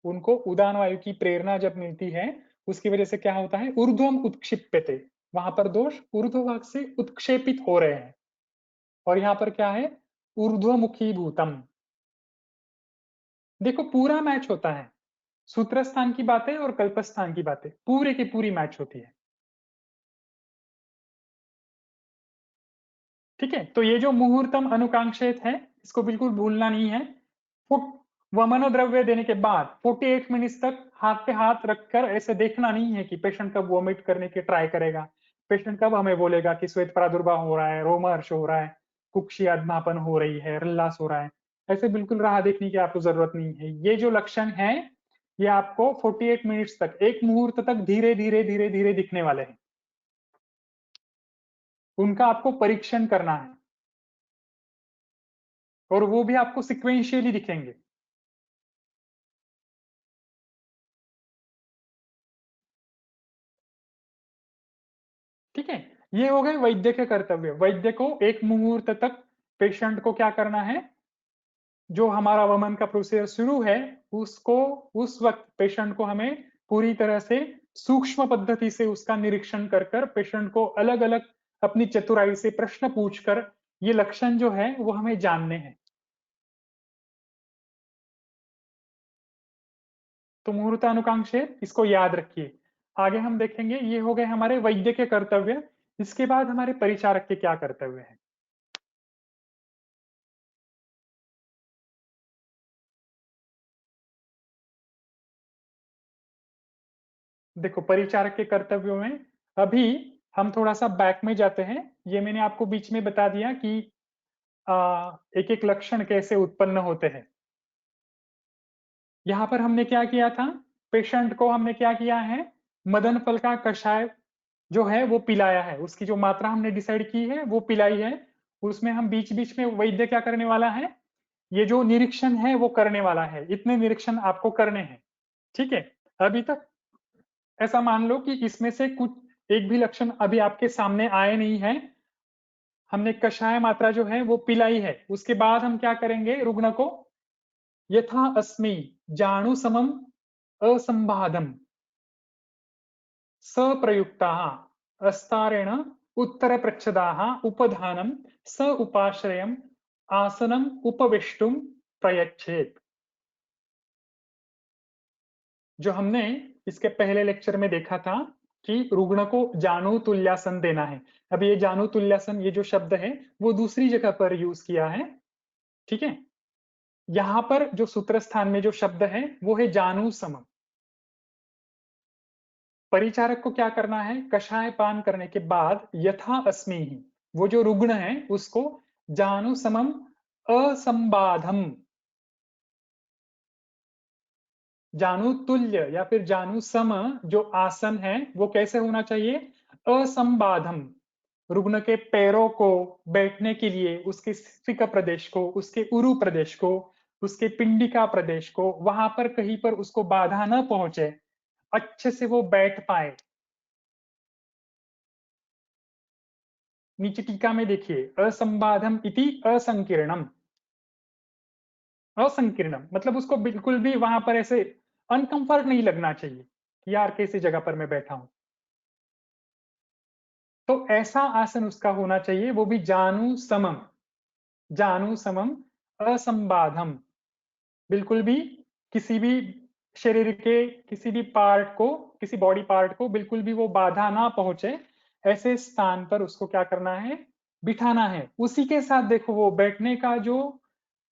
उनको उदान वायु की प्रेरणा जब मिलती है, उसकी वजह से क्या होता है? ऊर्ध्वम उत्क्षिप्यते, वहां पर दोष ऊर्ध्व भाग से उत्क्षेपित हो रहे हैं। और यहाँ पर क्या है? ऊर्ध्वमुखी भूतम। देखो पूरा मैच होता है, सूत्रस्थान की बातें और कल्पस्थान की बातें पूरे की पूरी मैच होती है। ठीक है, तो ये जो मुहूर्तम अनुकांक्षित है, इसको बिल्कुल भूलना नहीं है। वह मनोद्रव्य देने के बाद 48 मिनट्स तक हाथ पे हाथ रखकर ऐसे देखना नहीं है कि पेशेंट कब वोमिट करने की ट्राई करेगा, पेशेंट कब हमें बोलेगा कि श्वेत प्रादुर्भाव हो रहा है, रोमहर्ष हो रहा है, कुक्षी अधमापन हो रही है, रल्लास हो रहा है। ऐसे बिल्कुल राह देखने की आपको जरूरत नहीं है। ये जो लक्षण है, ये आपको 48 मिनट्स तक, एक मुहूर्त तक धीरे धीरे धीरे धीरे दिखने वाले हैं। उनका आपको परीक्षण करना है, और वो भी आपको सिक्वेंशियली दिखेंगे। ठीक है, ये हो गए वैद्य के कर्तव्य। वैद्य को एक मुहूर्त तक पेशेंट को क्या करना है? जो हमारा वमन का प्रोसीजर शुरू है, उसको उस वक्त पेशेंट को हमें पूरी तरह से सूक्ष्म पद्धति से उसका निरीक्षण कर कर पेशेंट को अलग अलग अपनी चतुराई से प्रश्न पूछकर ये लक्षण जो है वो हमें जानने हैं। तो मुहूर्तानुकांक्षे इसको याद रखिए। आगे हम देखेंगे, ये हो गए हमारे वैद्य के कर्तव्य। इसके बाद हमारे परिचारक के क्या कर्तव्य है? देखो परिचारक के कर्तव्यों में अभी हम थोड़ा सा बैक में जाते हैं। ये मैंने आपको बीच में बता दिया कि एक एक लक्षण कैसे उत्पन्न होते हैं। यहाँ पर हमने क्या किया था? पेशेंट को हमने क्या किया है? मदन फल का कषाय जो है वो पिलाया है, उसकी जो मात्रा हमने डिसाइड की है वो पिलाई है। उसमें हम बीच बीच में वैद्य क्या करने वाला है? ये जो निरीक्षण है वो करने वाला है। इतने निरीक्षण आपको करने हैं। ठीक है, अभी तक ऐसा मान लो कि इसमें से कुछ एक भी लक्षण अभी आपके सामने आए नहीं है। हमने कषाय मात्रा जो है वो पिलाई है। उसके बाद हम क्या करेंगे? रुग्ण को यथा अस्मि जाणु समम असंबाधम सप्रयुक्ताः अस्तारेण उत्तर प्रच्छदाः उपधानम स उपाश्रयम आसनम उपवेष्टुम प्रयच्छेत। जो हमने इसके पहले लेक्चर में देखा था कि रुग्ण को जानु तुल्यासन देना है। अब ये जानु तुल्यासन, ये जो शब्द है वो दूसरी जगह पर यूज किया है। ठीक है, यहां पर जो सूत्र स्थान में जो शब्द है वो है जानु समम। परिचारक को क्या करना है? कषाय पान करने के बाद यथा अस्मि ही, वो जो रुग्ण है उसको जानु समम असंबाधम, जानु तुल्य या फिर जानु सम जो आसन है वो कैसे होना चाहिए? असंबाधम। रुग्ण के पैरों को बैठने के लिए उसके स्फिक प्रदेश को, उसके उरु प्रदेश को, उसके पिंडिका प्रदेश को, वहां पर कहीं पर उसको बाधा न पहुंचे, अच्छे से वो बैठ पाए। नीचे टीका में देखिए, असंबाधम इति असंकीर्णम। असंकीर्णम मतलब उसको बिल्कुल भी वहां पर ऐसे अनकंफर्ट नहीं लगना चाहिए कि यार कैसी जगह पर मैं बैठा हूं। तो ऐसा आसन उसका होना चाहिए, वो भी जानु समम। जानु समम असंबाधम। बिल्कुल भी किसी भी शरीर के किसी भी पार्ट को, किसी बॉडी पार्ट को बिल्कुल भी वो बाधा ना पहुंचे, ऐसे स्थान पर उसको क्या करना है? बिठाना है। उसी के साथ देखो वो बैठने का जो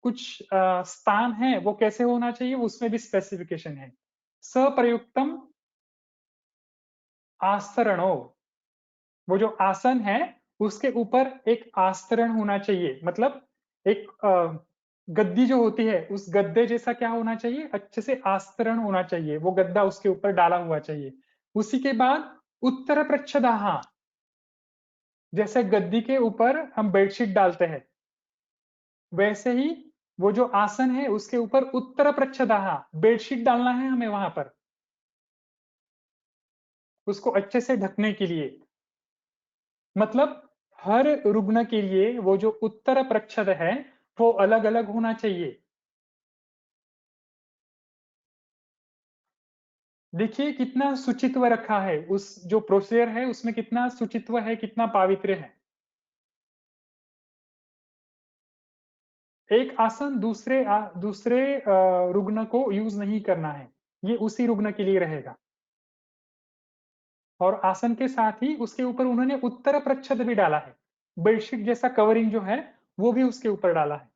कुछ स्थान है वो कैसे होना चाहिए, उसमें भी स्पेसिफिकेशन है। सप्रयुक्तम आस्तरणो। वो जो आसन है उसके ऊपर एक आस्तरण होना चाहिए, मतलब एक गद्दी जो होती है उस गद्दे जैसा क्या होना चाहिए? अच्छे से आस्तरण होना चाहिए, वो गद्दा उसके ऊपर डाला हुआ चाहिए। उसी के बाद उत्तर प्रच्छदाहा, जैसे गद्दी के ऊपर हम बेडशीट डालते हैं, वैसे ही वो जो आसन है उसके ऊपर उत्तर प्रच्छदाहा बेडशीट डालना है हमें वहां पर, उसको अच्छे से ढकने के लिए। मतलब हर रुग्ण के लिए वो जो उत्तर प्रच्छद है वो अलग अलग होना चाहिए। देखिए कितना शुचित्व रखा है, उस जो प्रोसीजर है उसमें कितना शुचित्व है, कितना पावित्र्य है। एक आसन दूसरे रुग्ण को यूज नहीं करना है, ये उसी रुग्ण के लिए रहेगा। और आसन के साथ ही उसके ऊपर उन्होंने उत्तर प्रच्छद भी डाला है, बेडशीट जैसा कवरिंग जो है वो भी उसके ऊपर डाला है।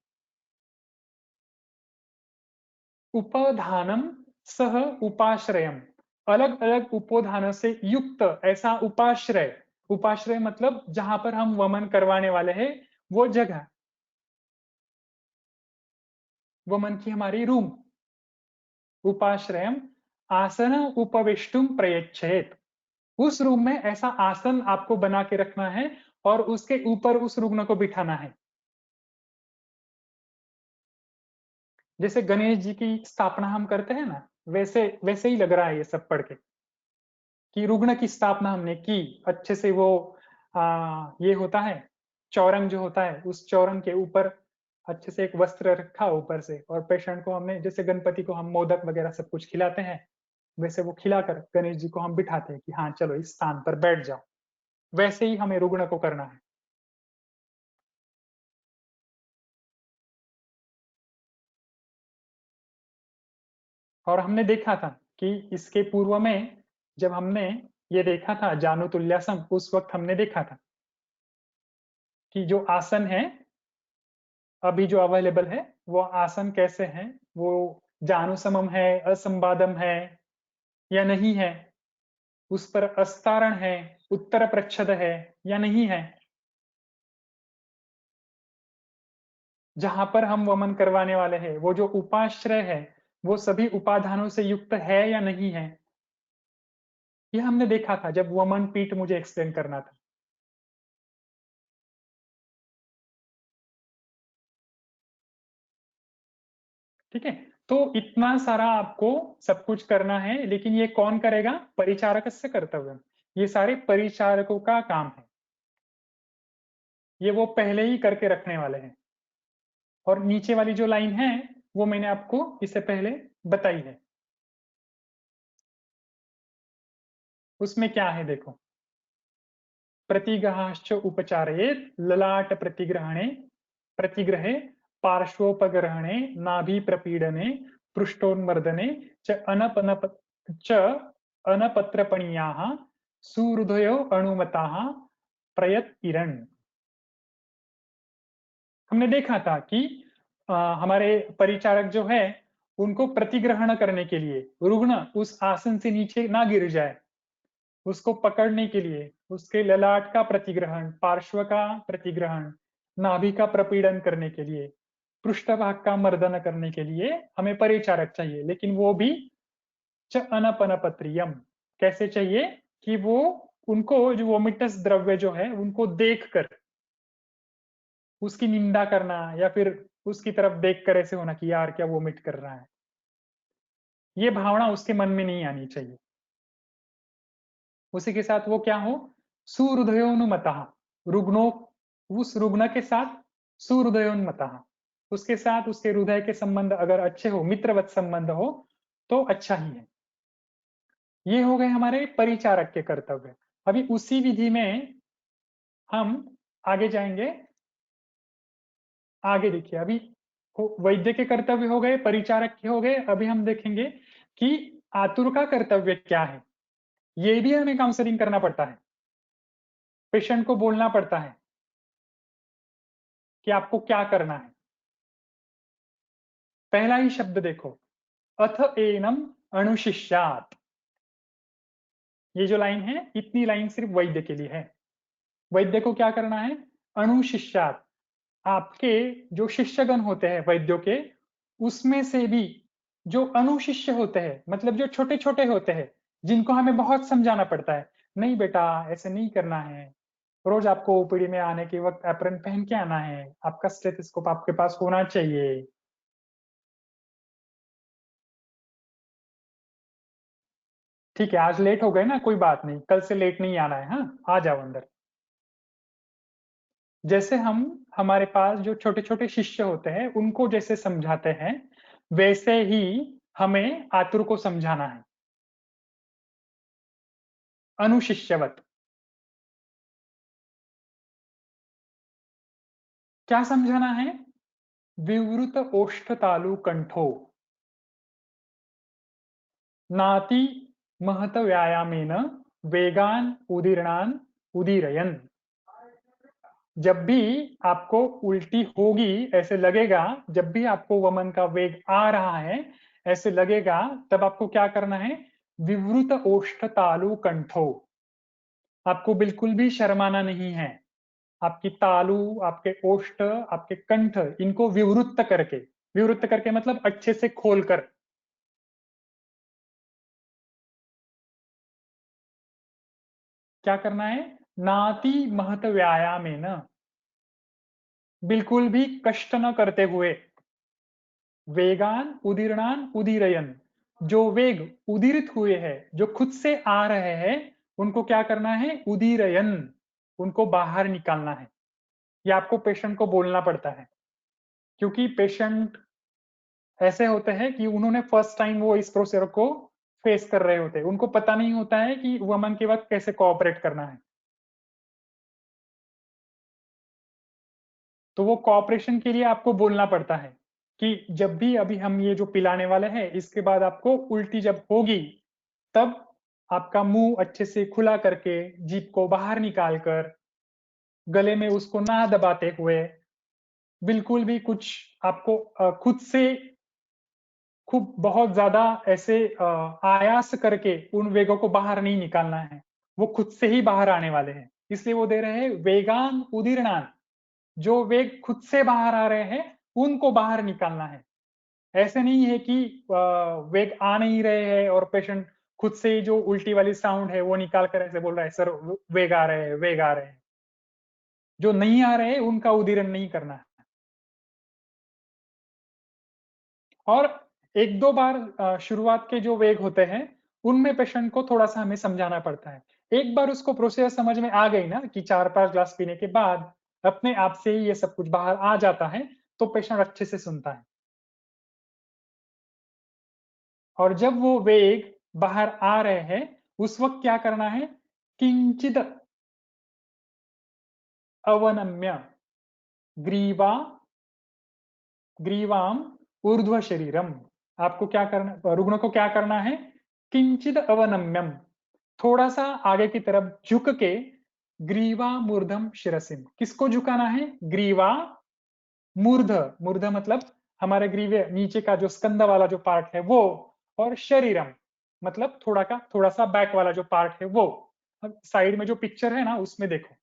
उपधानम सह उपाश्रयम, अलग अलग उपोधानों से युक्त ऐसा उपाश्रय। उपाश्रय मतलब जहां पर हम वमन करवाने वाले हैं वो जगह, वमन की हमारी रूम। उपाश्रयम आसन उपवेष्टुम प्रयच्छेद, उस रूम में ऐसा आसन आपको बना के रखना है और उसके ऊपर उस रुग्ण को बिठाना है। जैसे गणेश जी की स्थापना हम करते हैं ना, वैसे वैसे ही लग रहा है ये सब पढ़ के, कि रुग्ण की स्थापना हमने की अच्छे से। वो ये होता है चौरंग जो होता है, उस चौरंग के ऊपर अच्छे से एक वस्त्र रखा ऊपर से, और पेशेंट को हमने, जैसे गणपति को हम मोदक वगैरह सब कुछ खिलाते हैं, वैसे वो खिलाकर गणेश जी को हम बिठाते हैं कि हाँ चलो इस स्थान पर बैठ जाओ। वैसे ही हमें रुग्ण को करना है। और हमने देखा था कि इसके पूर्व में जब हमने ये देखा था जानु तुल्यासम, उस वक्त हमने देखा था कि जो आसन है अभी जो अवेलेबल है वो आसन कैसे हैं, वो जानुसमम है, असंबादम है या नहीं है, उस पर अस्तारण है, उत्तर प्रच्छद है या नहीं है, जहां पर हम वमन करवाने वाले हैं वो जो उपाश्रय है वो सभी उपाधानों से युक्त है या नहीं है, ये हमने देखा था जब वमन पीठ मुझे एक्सप्लेन करना था। ठीक है, तो इतना सारा आपको सब कुछ करना है, लेकिन ये कौन करेगा? परिचारक से कर्तव्य, ये सारे परिचारकों का काम है, ये वो पहले ही करके रखने वाले हैं। और नीचे वाली जो लाइन है वो मैंने आपको इससे पहले बताई है। उसमें क्या है देखो, प्रतिग्रहाश्च उपचारयेत ललाट प्रतिग्रहणे, प्रतिग्रहे पार्श्वोपग्रहणे नाभि प्रपीडने पृष्ठोन्मर्दने च अनपनप च अनपत्रपणीयाः सुहृदयो अणुमताः प्रयत इरन्। हमने देखा था कि हमारे परिचारक जो है उनको प्रतिग्रहण करने के लिए रुग्ण उस आसन से नीचे ना गिर जाए, उसको पकड़ने के लिए उसके ललाट का प्रतिग्रहण, पार्श्व का प्रतिग्रहण, नाभि का प्रपीड़न करने के लिए, पृष्ठभाग का मर्दन करने के लिए हमें परिचारक चाहिए, लेकिन वो भी च अनपनपत्रियम। कैसे चाहिए कि वो उनको जो वोमिटस द्रव्य जो है उनको देखकर उसकी निंदा करना या फिर उसकी तरफ देखकर ऐसे होना कि यार क्या वोमिट कर रहा है, ये भावना उसके मन में नहीं आनी चाहिए। उसी के साथ वो क्या हो, सुहृदयोन्मतः, रुग्णों, उस रुग्ण के साथ सुहृदयोन्मतः, उसके साथ उसके हृदय के संबंध अगर अच्छे हो, मित्रवत संबंध हो तो अच्छा ही है। ये हो गए हमारे परिचारक के कर्तव्य। अभी उसी विधि में हम आगे जाएंगे। आगे देखिए, अभी वैद्य के कर्तव्य हो गए, परिचारक के हो गए। अभी हम देखेंगे कि आतुर का कर्तव्य क्या है। ये भी हमें काउंसलिंग करना पड़ता है, पेशेंट को बोलना पड़ता है कि आपको क्या करना है। पहला ही शब्द देखो, अथ एनम अनुशिष्यात। ये जो लाइन है, इतनी लाइन सिर्फ वैद्य के लिए है। वैद्य को क्या करना है, अनुशिष्यात, आपके जो शिष्यगण होते हैं वैद्यों के, उसमें से भी जो अनुशिष्य होते हैं, मतलब जो छोटे छोटे होते हैं, जिनको हमें बहुत समझाना पड़ता है, नहीं बेटा ऐसे नहीं करना है, रोज आपको ओपीडी में आने के वक्त एप्रन पहन के आना है, आपका स्टेथोस्कोप आपके पास होना चाहिए। ठीक है, आज लेट हो गए ना, कोई बात नहीं, कल से लेट नहीं आना है, हाँ आ जाओ अंदर। जैसे हम, हमारे पास जो छोटे छोटे शिष्य होते हैं उनको जैसे समझाते हैं, वैसे ही हमें आतुर को समझाना है, अनुशिष्यवत। क्या समझाना है, विवृत ओष्ठ तालु कंठो नाति महत व्यायामेन वेगान उदीर्णान उदीरयन। जब भी आपको उल्टी होगी, ऐसे लगेगा, जब भी आपको वमन का वेग आ रहा है ऐसे लगेगा, तब आपको क्या करना है, विवृत ओष्ठ तालु कंठो, आपको बिल्कुल भी शर्माना नहीं है। आपकी तालु, आपके ओष्ठ, आपके कंठ, इनको विवृत करके, विवृत करके मतलब अच्छे से खोलकर, क्या करना है, नाति महत व्यायाम है ना, बिल्कुल भी कष्ट न करते हुए, वेगान उदीर्णान उदीरयन, जो वेग उदीरित हुए हैं, जो खुद से आ रहे हैं, उनको क्या करना है, उदीरयन, उनको बाहर निकालना है। ये आपको पेशेंट को बोलना पड़ता है, क्योंकि पेशेंट ऐसे होते हैं कि उन्होंने फर्स्ट टाइम वो इस प्रोसीजर को फेस कर रहे होते हैं, उनको पता नहीं होता है कि वमन के वक्त कैसे कोऑपरेट करना है। तो वो कोऑपरेशन के लिए आपको बोलना पड़ता है कि जब भी अभी हम ये जो पिलाने वाले हैं, इसके बाद आपको उल्टी जब होगी, तब आपका मुंह अच्छे से खुला करके, जीभ को बाहर निकाल कर, गले में उसको ना दबाते हुए, बिल्कुल भी कुछ आपको खुद से खूब बहुत ज्यादा ऐसे आयास करके उन वेगों को बाहर नहीं निकालना है, वो खुद से ही बाहर आने वाले हैं। इसलिए वो दे रहे हैं वेगान उदीर्णान, जो वेग खुद से बाहर आ रहे हैं उनको बाहर निकालना है। ऐसे नहीं है कि वेग आ नहीं रहे हैं और पेशेंट खुद से ही जो उल्टी वाली साउंड है वो निकाल कर ऐसे बोल रहा है सर वेग आ रहे हैं, वेग आ रहे हैं। जो नहीं आ रहे हैं उनका उदीरण नहीं करना है। और एक दो बार शुरुआत के जो वेग होते हैं उनमें पेशेंट को थोड़ा सा हमें समझाना पड़ता है। एक बार उसको प्रोसेस समझ में आ गई ना कि 4-5 ग्लास पीने के बाद अपने आप से ही ये सब कुछ बाहर आ जाता है, तो पेशेंट अच्छे से सुनता है। और जब वो वेग बाहर आ रहे हैं, उस वक्त क्या करना है, किंचित अवनम्य ग्रीवा ग्रीवाम ऊर्ध्व शरीरम। आपको क्या करना, रुग्ण को क्या करना है, किंचित अवनम्यम, थोड़ा सा आगे की तरफ झुक के, ग्रीवा मूर्धम शिरसिम, किसको झुकाना है, ग्रीवा मूर्ध, मूर्ध मतलब हमारे ग्रीवे नीचे का जो स्कंद वाला जो पार्ट है वो, और शरीरम मतलब थोड़ा सा बैक वाला जो पार्ट है वो। अब साइड में जो पिक्चर है ना उसमें देखो,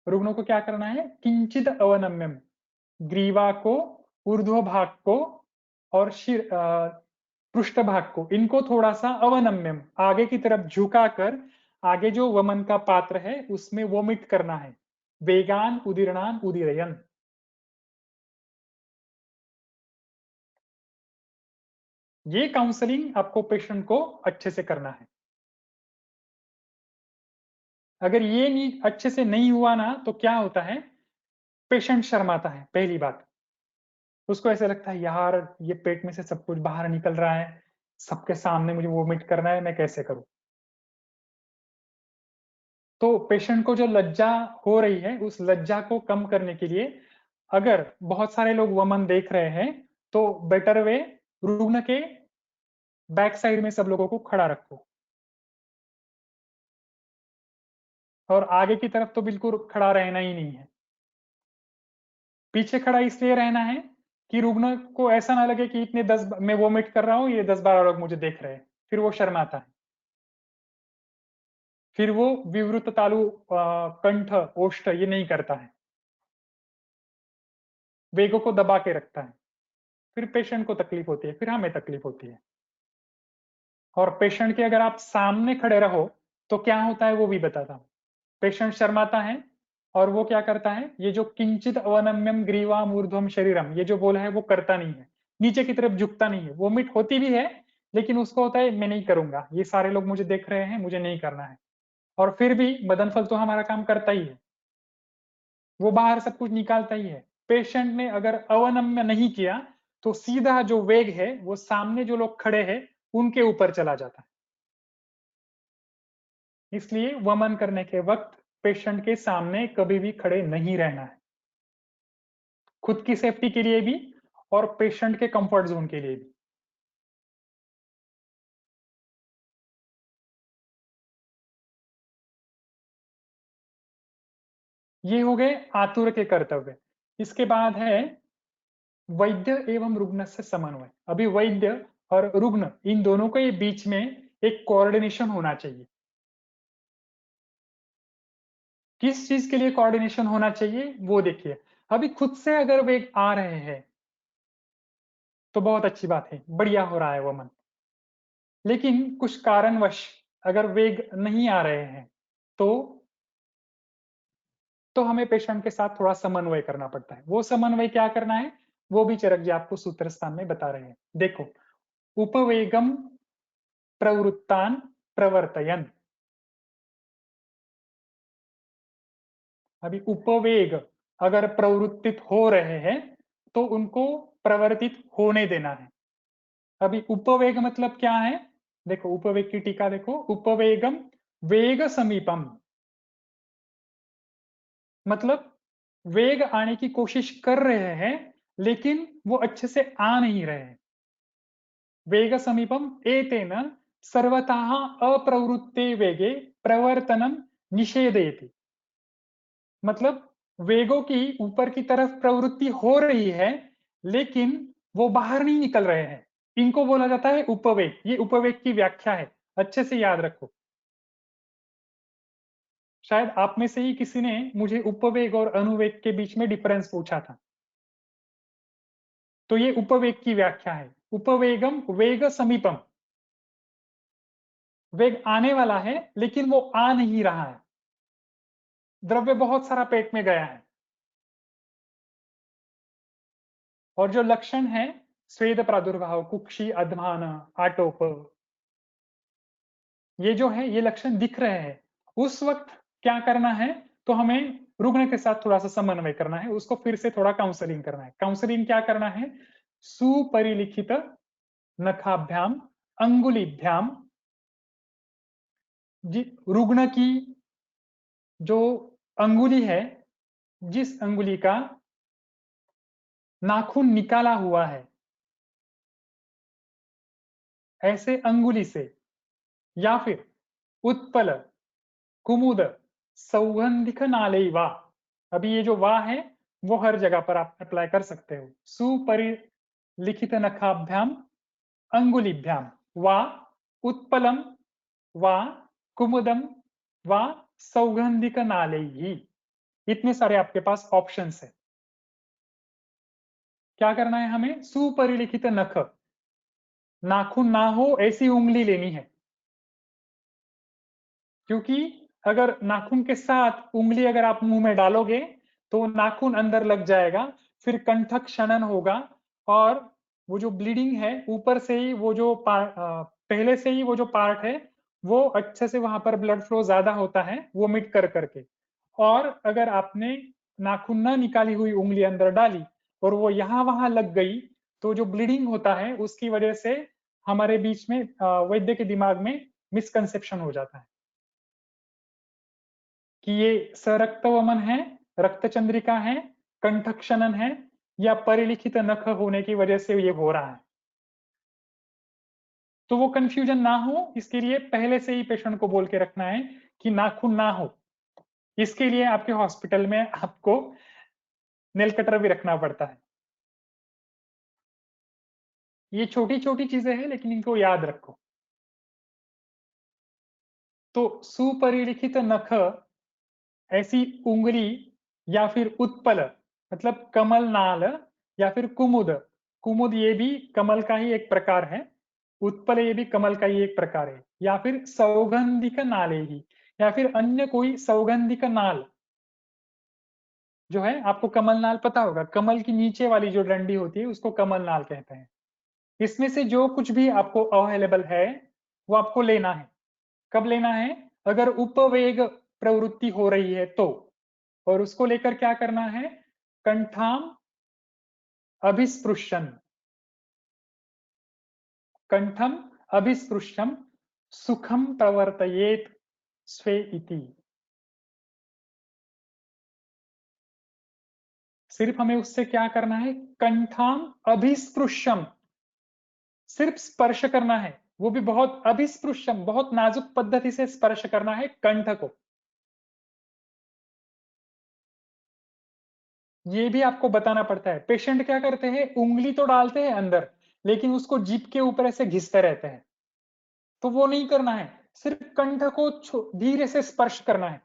रुग्णों को क्या करना है, किंचित अवनम्यम, ग्रीवा को ऊर्ध्व भाग को और पृष्ठ भाग को, इनको थोड़ा सा अवनम्यम आगे की तरफ झुकाकर आगे जो वमन का पात्र है उसमें वोमिट करना है। वेगान उदीर्णान उदीरयन। ये काउंसलिंग आपको पेशेंट को अच्छे से करना है। अगर ये नहीं अच्छे से नहीं हुआ ना तो क्या होता है, पेशेंट शर्माता है पहली बात। उसको ऐसा लगता है यार ये पेट में से सब कुछ बाहर निकल रहा है, सबके सामने मुझे वोमिट करना है, मैं कैसे करूं। तो पेशेंट को जो लज्जा हो रही है उस लज्जा को कम करने के लिए अगर बहुत सारे लोग वमन देख रहे हैं तो बेटर वे रुग्ण के बैक साइड में सब लोगों को खड़ा रखो। और आगे की तरफ तो बिल्कुल खड़ा रहना ही नहीं है। पीछे खड़ा इसलिए रहना है कि रुग्ण को ऐसा ना लगे कि इतने 10 मैं वोमिट कर रहा हूँ, ये 10-12 लोग मुझे देख रहे हैं, फिर वो शर्माता है। फिर वो विवृत तालु कंठ ओष्ठ ये नहीं करता है, वेगों को दबा के रखता है। फिर पेशेंट को तकलीफ होती है, फिर हमें तकलीफ होती है। और पेशेंट के अगर आप सामने खड़े रहो तो क्या होता है वो भी बताता हूँ। पेशेंट शर्माता है और वो क्या करता है, ये जो किंचित अवनम्यम ग्रीवाम ऊर्ध्वम शरीरम ये जो बोला है वो करता नहीं है, नीचे की तरफ झुकता नहीं है। वोमिट होती भी है लेकिन उसको होता है मैं नहीं करूंगा, ये सारे लोग मुझे देख रहे हैं, मुझे नहीं करना है। और फिर भी मदनफल तो हमारा काम करता ही है, वो बाहर सब कुछ निकालता ही है। पेशेंट ने अगर अवनम्य नहीं किया तो सीधा जो वेग है वो सामने जो लोग खड़े हैं उनके ऊपर चला जाता है। इसलिए वमन करने के वक्त पेशेंट के सामने कभी भी खड़े नहीं रहना है, खुद की सेफ्टी के लिए भी और पेशेंट के कंफर्ट जोन के लिए भी। ये हो गए आतुर के कर्तव्य। इसके बाद है वैद्य एवं रुग्ण से समन्वय। अभी वैद्य और रुग्ण इन दोनों के बीच में एक कोऑर्डिनेशन होना चाहिए। किस चीज के लिए कोऑर्डिनेशन होना चाहिए वो देखिए। अभी खुद से अगर वेग आ रहे हैं तो बहुत अच्छी बात है, बढ़िया हो रहा है वो मन। लेकिन कुछ कारणवश अगर वेग नहीं आ रहे हैं तो हमें पेशेंट के साथ थोड़ा समन्वय करना पड़ता है। वो समन्वय क्या करना है वो भी चरक जी आपको सूत्र स्थान में बता रहे हैं। देखो, उपवेगम प्रवृत्तान प्रवर्तयन। अभी उपवेग अगर प्रवृत्तित हो रहे हैं तो उनको प्रवर्तित होने देना है। अभी उपवेग मतलब क्या है, देखो उपवेग की टीका देखो, उपवेगम वेग समीपम, मतलब वेग आने की कोशिश कर रहे हैं लेकिन वो अच्छे से आ नहीं रहे हैं। वेग समीपम एतेन सर्वतः अप्रवृत्ते वेगे प्रवर्तनम निषेधयति। मतलब वेगों की ऊपर की तरफ प्रवृत्ति हो रही है लेकिन वो बाहर नहीं निकल रहे हैं, इनको बोला जाता है उपवेग। ये उपवेग की व्याख्या है, अच्छे से याद रखो। शायद आप में से ही किसी ने मुझे उपवेग और अनुवेग के बीच में डिफरेंस पूछा था, तो ये उपवेग की व्याख्या है। उपवेगम वेग समीपम, वेग आने वाला है लेकिन वो आ नहीं रहा है, द्रव्य बहुत सारा पेट में गया है। और जो लक्षण है स्वेद प्रादुर्भाव, कुक्षी, अधमान, आटोप, ये जो है ये लक्षण दिख रहे हैं, उस वक्त क्या करना है, तो हमें रुग्ण के साथ थोड़ा सा समन्वय करना है, उसको फिर से थोड़ा काउंसलिंग करना है। काउंसलिंग क्या करना है, सुपरिलिखित नखाभ्याम अंगुलीभ्याम, रुग्ण की जो अंगुली है, जिस अंगुली का नाखून निकाला हुआ है, ऐसे अंगुली से या फिर उत्पल, कुमुद, सौगंधिक नाले वा। अभी ये जो वा है वो हर जगह पर आप अप्लाई कर सकते हो। सुपरिलिखित नखाभ्याम अंगुलीभ्याम वा उत्पलम वा कुमुदम वा सौगंधिक नाले ही। इतने सारे आपके पास ऑप्शंस है क्या करना है हमें? सुपरिलिखित नख, नाखून ना हो ऐसी उंगली लेनी है, क्योंकि अगर नाखून के साथ उंगली अगर आप मुंह में डालोगे तो नाखून अंदर लग जाएगा, फिर कंठक क्षणन होगा और वो जो ब्लीडिंग है ऊपर से ही वो जो पहले से ही वो जो पार्ट है वो अच्छे से वहां पर ब्लड फ्लो ज्यादा होता है वो मिट कर करके। और अगर आपने नाखून न निकाली हुई उंगली अंदर डाली और वो यहाँ वहां लग गई तो जो ब्लीडिंग होता है उसकी वजह से हमारे बीच में वैद्य के दिमाग में मिसकंसेप्शन हो जाता है कि ये सरक्तवमन है, रक्त चंद्रिका है, कंठक्षणन है या परिलिखित नख होने की वजह से ये हो रहा है। तो वो कंफ्यूजन ना हो इसके लिए पहले से ही पेशेंट को बोल के रखना है कि नाखून ना हो। इसके लिए आपके हॉस्पिटल में आपको नेल कटर भी रखना पड़ता है। ये छोटी-छोटी चीजें हैं लेकिन इनको याद रखो। तो सुपरिलिखित नख ऐसी उंगली या फिर उत्पल मतलब कमल नाल या फिर कुमुद, कुमुद ये भी कमल का ही एक प्रकार है, उत्पल ये भी कमल का ही एक प्रकार है, या फिर सौगंधिक नाले ही या फिर अन्य कोई सौगंधिक नाल जो है, आपको कमल नाल पता होगा, कमल की नीचे वाली जो डंडी होती है उसको कमल नाल कहते हैं। इसमें से जो कुछ भी आपको अवेलेबल है वो आपको लेना है। कब लेना है? अगर उपवेग प्रवृत्ति हो रही है तो। और उसको लेकर क्या करना है? कंठाम अभिस्पृशन, कंठम अभिस्पृशम सुखम प्रवर्तयेत स्वे इति। सिर्फ हमें उससे क्या करना है? कंठाम अभिस्पृशम, सिर्फ स्पर्श करना है, वो भी बहुत अभिस्पृशम, बहुत नाजुक पद्धति से स्पर्श करना है कंठ को। ये भी आपको बताना पड़ता है। पेशेंट क्या करते हैं, उंगली तो डालते हैं अंदर लेकिन उसको जीभ के ऊपर ऐसे घिसते रहते हैं, तो वो नहीं करना है। सिर्फ कंठ को धीरे से स्पर्श करना है।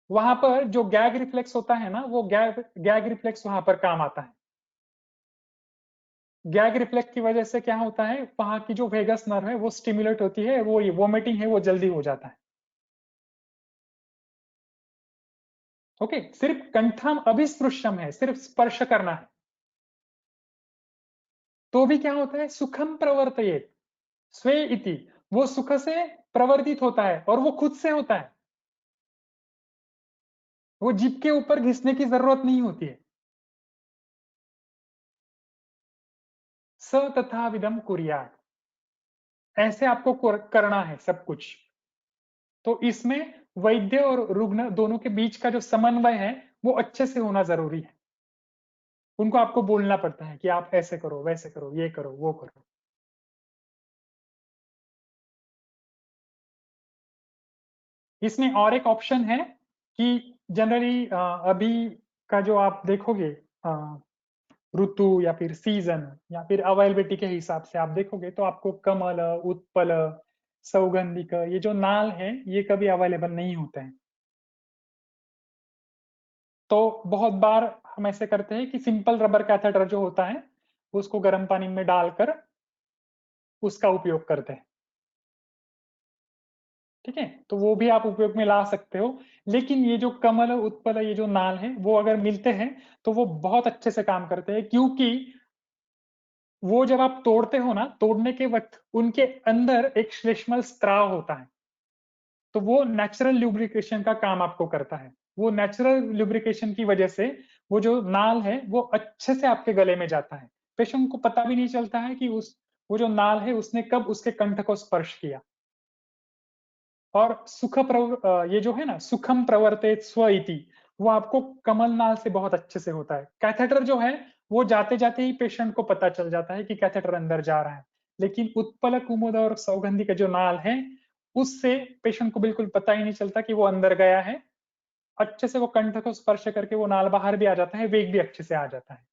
वहां पर जो गैग रिफ्लेक्स होता है ना, वो गैग गैग रिफ्लेक्स वहां पर काम आता है। गैग रिफ्लेक्स की वजह से क्या होता है, वहां की जो वेगस नर्व है वो स्टिमुलेट होती है, वो वोमिटिंग है वो जल्दी हो जाता है। ओके, सिर्फ कंठम अभिस्पृश्यम है, सिर्फ स्पर्श करना है, तो भी क्या होता है, सुखम प्रवर्तयेत स्वे इति, वो सुख से प्रवर्तित होता है और वो खुद से होता है, वो जीभ के ऊपर घिसने की जरूरत नहीं होती है। स तथा विदम कुर्यात्, ऐसे आपको करना है सब कुछ। तो इसमें वैद्य और रुग्ण दोनों के बीच का जो समन्वय है वो अच्छे से होना जरूरी है। उनको आपको बोलना पड़ता है कि आप ऐसे करो, वैसे करो, ये करो, वो करो। इसमें और एक ऑप्शन है कि जनरली अभी का जो आप देखोगे ऋतु या फिर सीजन या फिर अवेलेबिलिटी के हिसाब से आप देखोगे तो आपको कमल, उत्पल, सौगंधिक ये जो नाल है ये कभी अवेलेबल नहीं होते हैं। तो बहुत बार हम ऐसे करते हैं कि सिंपल रबर कैथेटर जो होता है उसको गर्म पानी में डालकर उसका उपयोग करते हैं। ठीक है, तो वो भी आप उपयोग में ला सकते हो। लेकिन ये जो कमल, उत्पल ये जो नाल है वो अगर मिलते हैं तो वो बहुत अच्छे से काम करते हैं, क्योंकि वो जब आप तोड़ते हो ना, तोड़ने के वक्त उनके अंदर एक श्लेष्मल स्त्राव होता है, तो वो नेचुरल ल्यूब्रिकेशन का काम आपको करता है। वो नेचुरल ल्यूब्रिकेशन की वजह से वो जो नाल है वो अच्छे से आपके गले में जाता है। पेशेंट को पता भी नहीं चलता है कि उस वो जो नाल है उसने कब उसके कंठ को स्पर्श किया। और ये जो है ना, सुखम प्रवर्तेत स्व इति, वो आपको कमल नाल से बहुत अच्छे से होता है। कैथेटर जो है वो जाते जाते ही पेशेंट को पता चल जाता है कि कैथेटर अंदर जा रहा है, लेकिन उत्पल, कुमुद और सौगंधी का जो नाल है उससे पेशेंट को बिल्कुल पता ही नहीं चलता कि वो अंदर गया है। अच्छे से वो कंठ को स्पर्श करके वो नाल बाहर भी आ जाता है, वेग भी अच्छे से आ जाता है।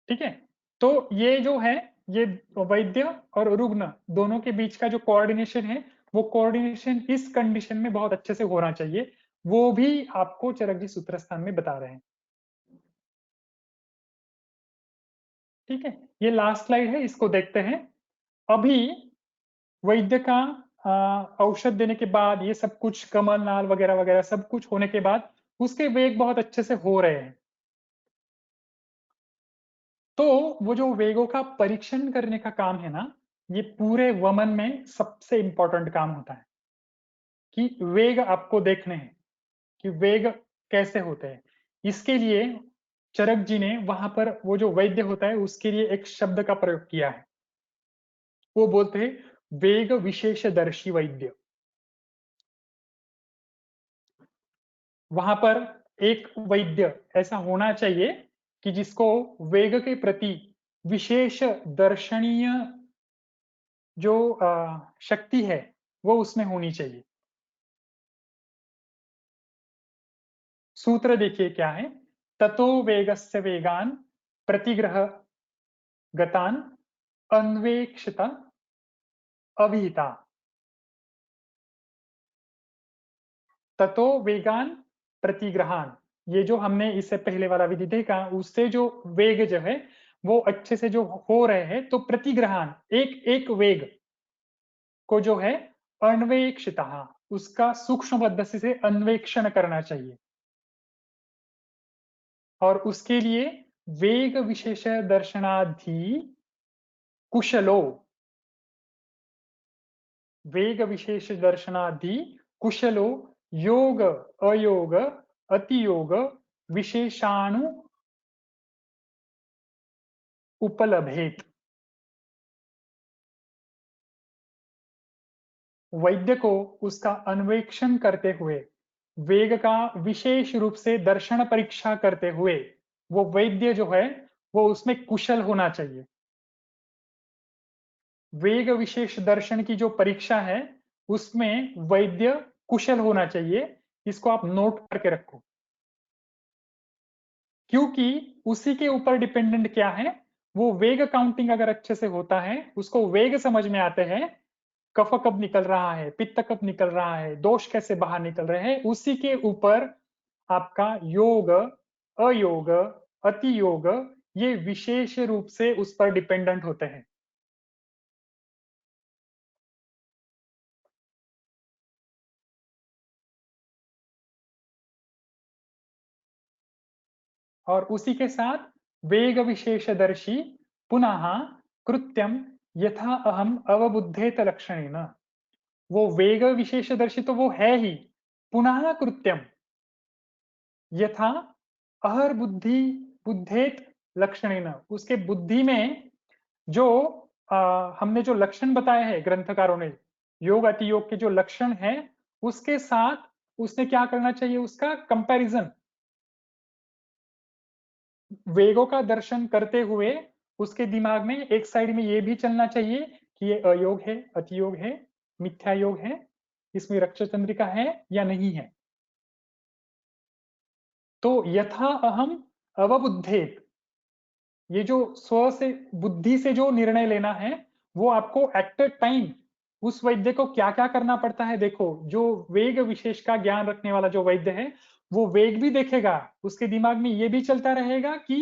ठीक है, तो ये जो है, ये वैद्य और रुग्ण दोनों के बीच का जो कोऑर्डिनेशन है वो कोऑर्डिनेशन इस कंडीशन में बहुत अच्छे से होना चाहिए, वो भी आपको चरक जी सूत्रस्थान में बता रहे हैं। ठीक है, ये लास्ट स्लाइड है, इसको देखते हैं। अभी वैद्य का औषध देने के बाद ये सब कुछ कमल नाल वगैरह वगैरह सब कुछ होने के बाद उसके वेग बहुत अच्छे से हो रहे हैं। तो वो जो वेगों का परीक्षण करने का काम है ना, ये पूरे वमन में सबसे इंपॉर्टेंट काम होता है कि वेग आपको देखने हैं कि वेग कैसे होते हैं। इसके लिए चरक जी ने वहां पर वो जो वैद्य होता है उसके लिए एक शब्द का प्रयोग किया है, वो बोलते हैं वेग विशेषदर्शी वैद्य। वहां पर एक वैद्य ऐसा होना चाहिए कि जिसको वेग के प्रति विशेष दर्शनीय जो शक्ति है वो उसमें होनी चाहिए। सूत्र देखिए क्या है, ततो वेगस्य वेगान प्रतिग्रह गतान अन्वेक्षिता अभिहिता। ततो वेगान प्रतिग्रहान, ये जो हमने इससे पहले वाला विधि देखा उससे जो वेग जो है वो अच्छे से जो हो रहे हैं, तो प्रतिग्रहान एक एक वेग को जो है अन्वेक्षिता, उसका सूक्ष्म पद्धति से अन्वेक्षण करना चाहिए। और उसके लिए वेग विशेष दर्शनाधि कुशलो, वेग विशेष दर्शनाधि कुशलो योग अयोग अतियोग विशेषाणु उपलभेत। वैद्य को उसका अन्वेक्षण करते हुए, वेग का विशेष रूप से दर्शन परीक्षा करते हुए वो वैद्य जो है वो उसमें कुशल होना चाहिए। वेग विशेष दर्शन की जो परीक्षा है उसमें वैद्य कुशल होना चाहिए। इसको आप नोट करके रखो, क्योंकि उसी के ऊपर डिपेंडेंट क्या है, वो वेग काउंटिंग अगर अच्छे से होता है, उसको वेग समझ में आते हैं, कफ कब निकल रहा है, पित्त कब निकल रहा है, दोष कैसे बाहर निकल रहे हैं, उसी के ऊपर आपका योग अयोग अति योग ये विशेष रूप से उस पर डिपेंडेंट होते हैं। और उसी के साथ वेग विशेषदर्शी पुनः कृत्यम यथा अहम अवबुद्धेत लक्षणेन, वो वेग विशेषदर्शी तो वो है ही, पुनः कृत्यम यथा अहर बुद्धि बुद्धेत लक्षणेन, उसके बुद्धि में जो हमने जो लक्षण बताए हैं ग्रंथकारों ने, योग अति योग के जो लक्षण हैं उसके साथ उसने क्या करना चाहिए, उसका कंपैरिजन, वेगों का दर्शन करते हुए उसके दिमाग में एक साइड में ये भी चलना चाहिए कि ये अयोग है, अतियोग है, मिथ्या योग है, इसमें रक्त चंद्रिका है या नहीं है। तो यथा अहम अवबुद्धेत, ये जो स्व से बुद्धि से जो निर्णय लेना है वो आपको एट टाइम उस वैद्य को क्या क्या करना पड़ता है देखो। जो वेग विशेष का ज्ञान रखने वाला जो वैद्य है वो वेग भी देखेगा, उसके दिमाग में ये भी चलता रहेगा कि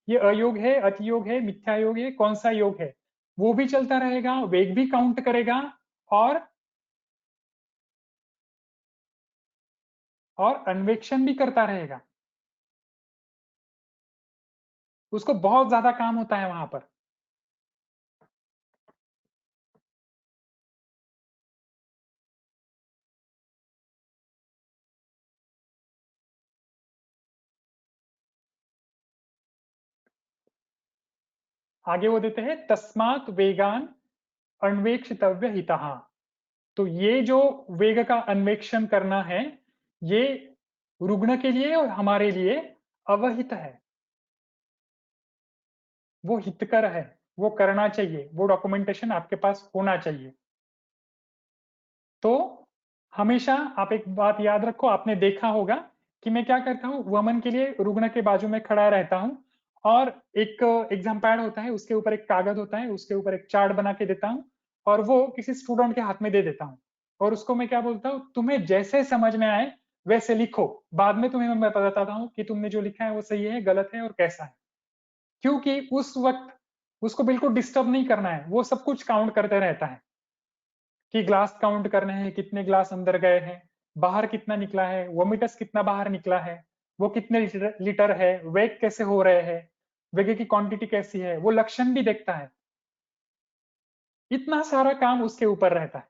ये अयोग है, अतियोग है, मिथ्या योग है, कौन सा योग है, वो भी चलता रहेगा, वेग भी काउंट करेगा और अन्वेक्षण भी करता रहेगा। उसको बहुत ज्यादा काम होता है वहां पर। आगे वो देते हैं तस्मात वेगान अन्वेक्षितव्य हितः। तो ये जो वेग का अन्वेक्षण करना है ये रुग्ण के लिए और हमारे लिए अवहित है, वो हितकर है, वो करना चाहिए, वो डॉक्यूमेंटेशन आपके पास होना चाहिए। तो हमेशा आप एक बात याद रखो, आपने देखा होगा कि मैं क्या करता हूँ, वमन के लिए रुग्ण के बाजू में खड़ा रहता हूँ और एक एग्जाम पैड होता है, उसके ऊपर एक कागज होता है, उसके ऊपर एक चार्ट बना के देता हूँ और वो किसी स्टूडेंट के हाथ में दे देता हूँ। और उसको मैं क्या बोलता हूँ, तुम्हें जैसे समझ में आए वैसे लिखो, बाद में तुम्हें मैं बताता हूँ कि तुमने जो लिखा है वो सही है, गलत है और कैसा है। क्योंकि उस वक्त उसको बिल्कुल डिस्टर्ब नहीं करना है, वो सब कुछ काउंट करते रहता है कि ग्लास काउंट करने हैं, कितने ग्लास अंदर गए हैं, बाहर कितना निकला है, वोमिटस कितना बाहर निकला है, वो कितने लीटर है, वेग कैसे हो रहे हैं, वेग की क्वांटिटी कैसी है, वो लक्षण भी देखता है। इतना सारा काम उसके ऊपर रहता है।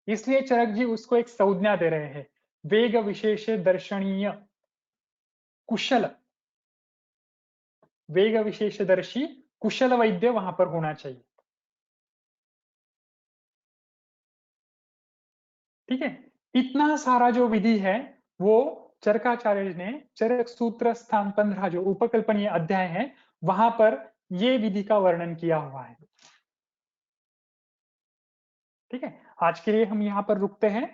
इसलिए चरक जी उसको एक संज्ञा दे रहे हैं, वेग विशेष दर्शनीय कुशल, वेग विशेषदर्शी कुशल वैद्य वहां पर होना चाहिए। ठीक है, इतना सारा जो विधि है वो चरकाचार्य ने चरक सूत्र स्थान 15 जो उपकल्पनीय अध्याय है वहां पर ये विधि का वर्णन किया हुआ है। ठीक है, आज के लिए हम यहाँ पर रुकते हैं।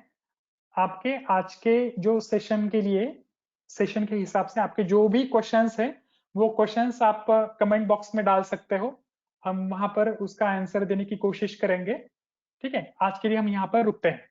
आपके आज के जो सेशन के लिए, सेशन के हिसाब से आपके जो भी क्वेश्चंस है वो क्वेश्चंस आप कमेंट बॉक्स में डाल सकते हो, हम वहां पर उसका आंसर देने की कोशिश करेंगे। ठीक है, आज के लिए हम यहाँ पर रुकते हैं।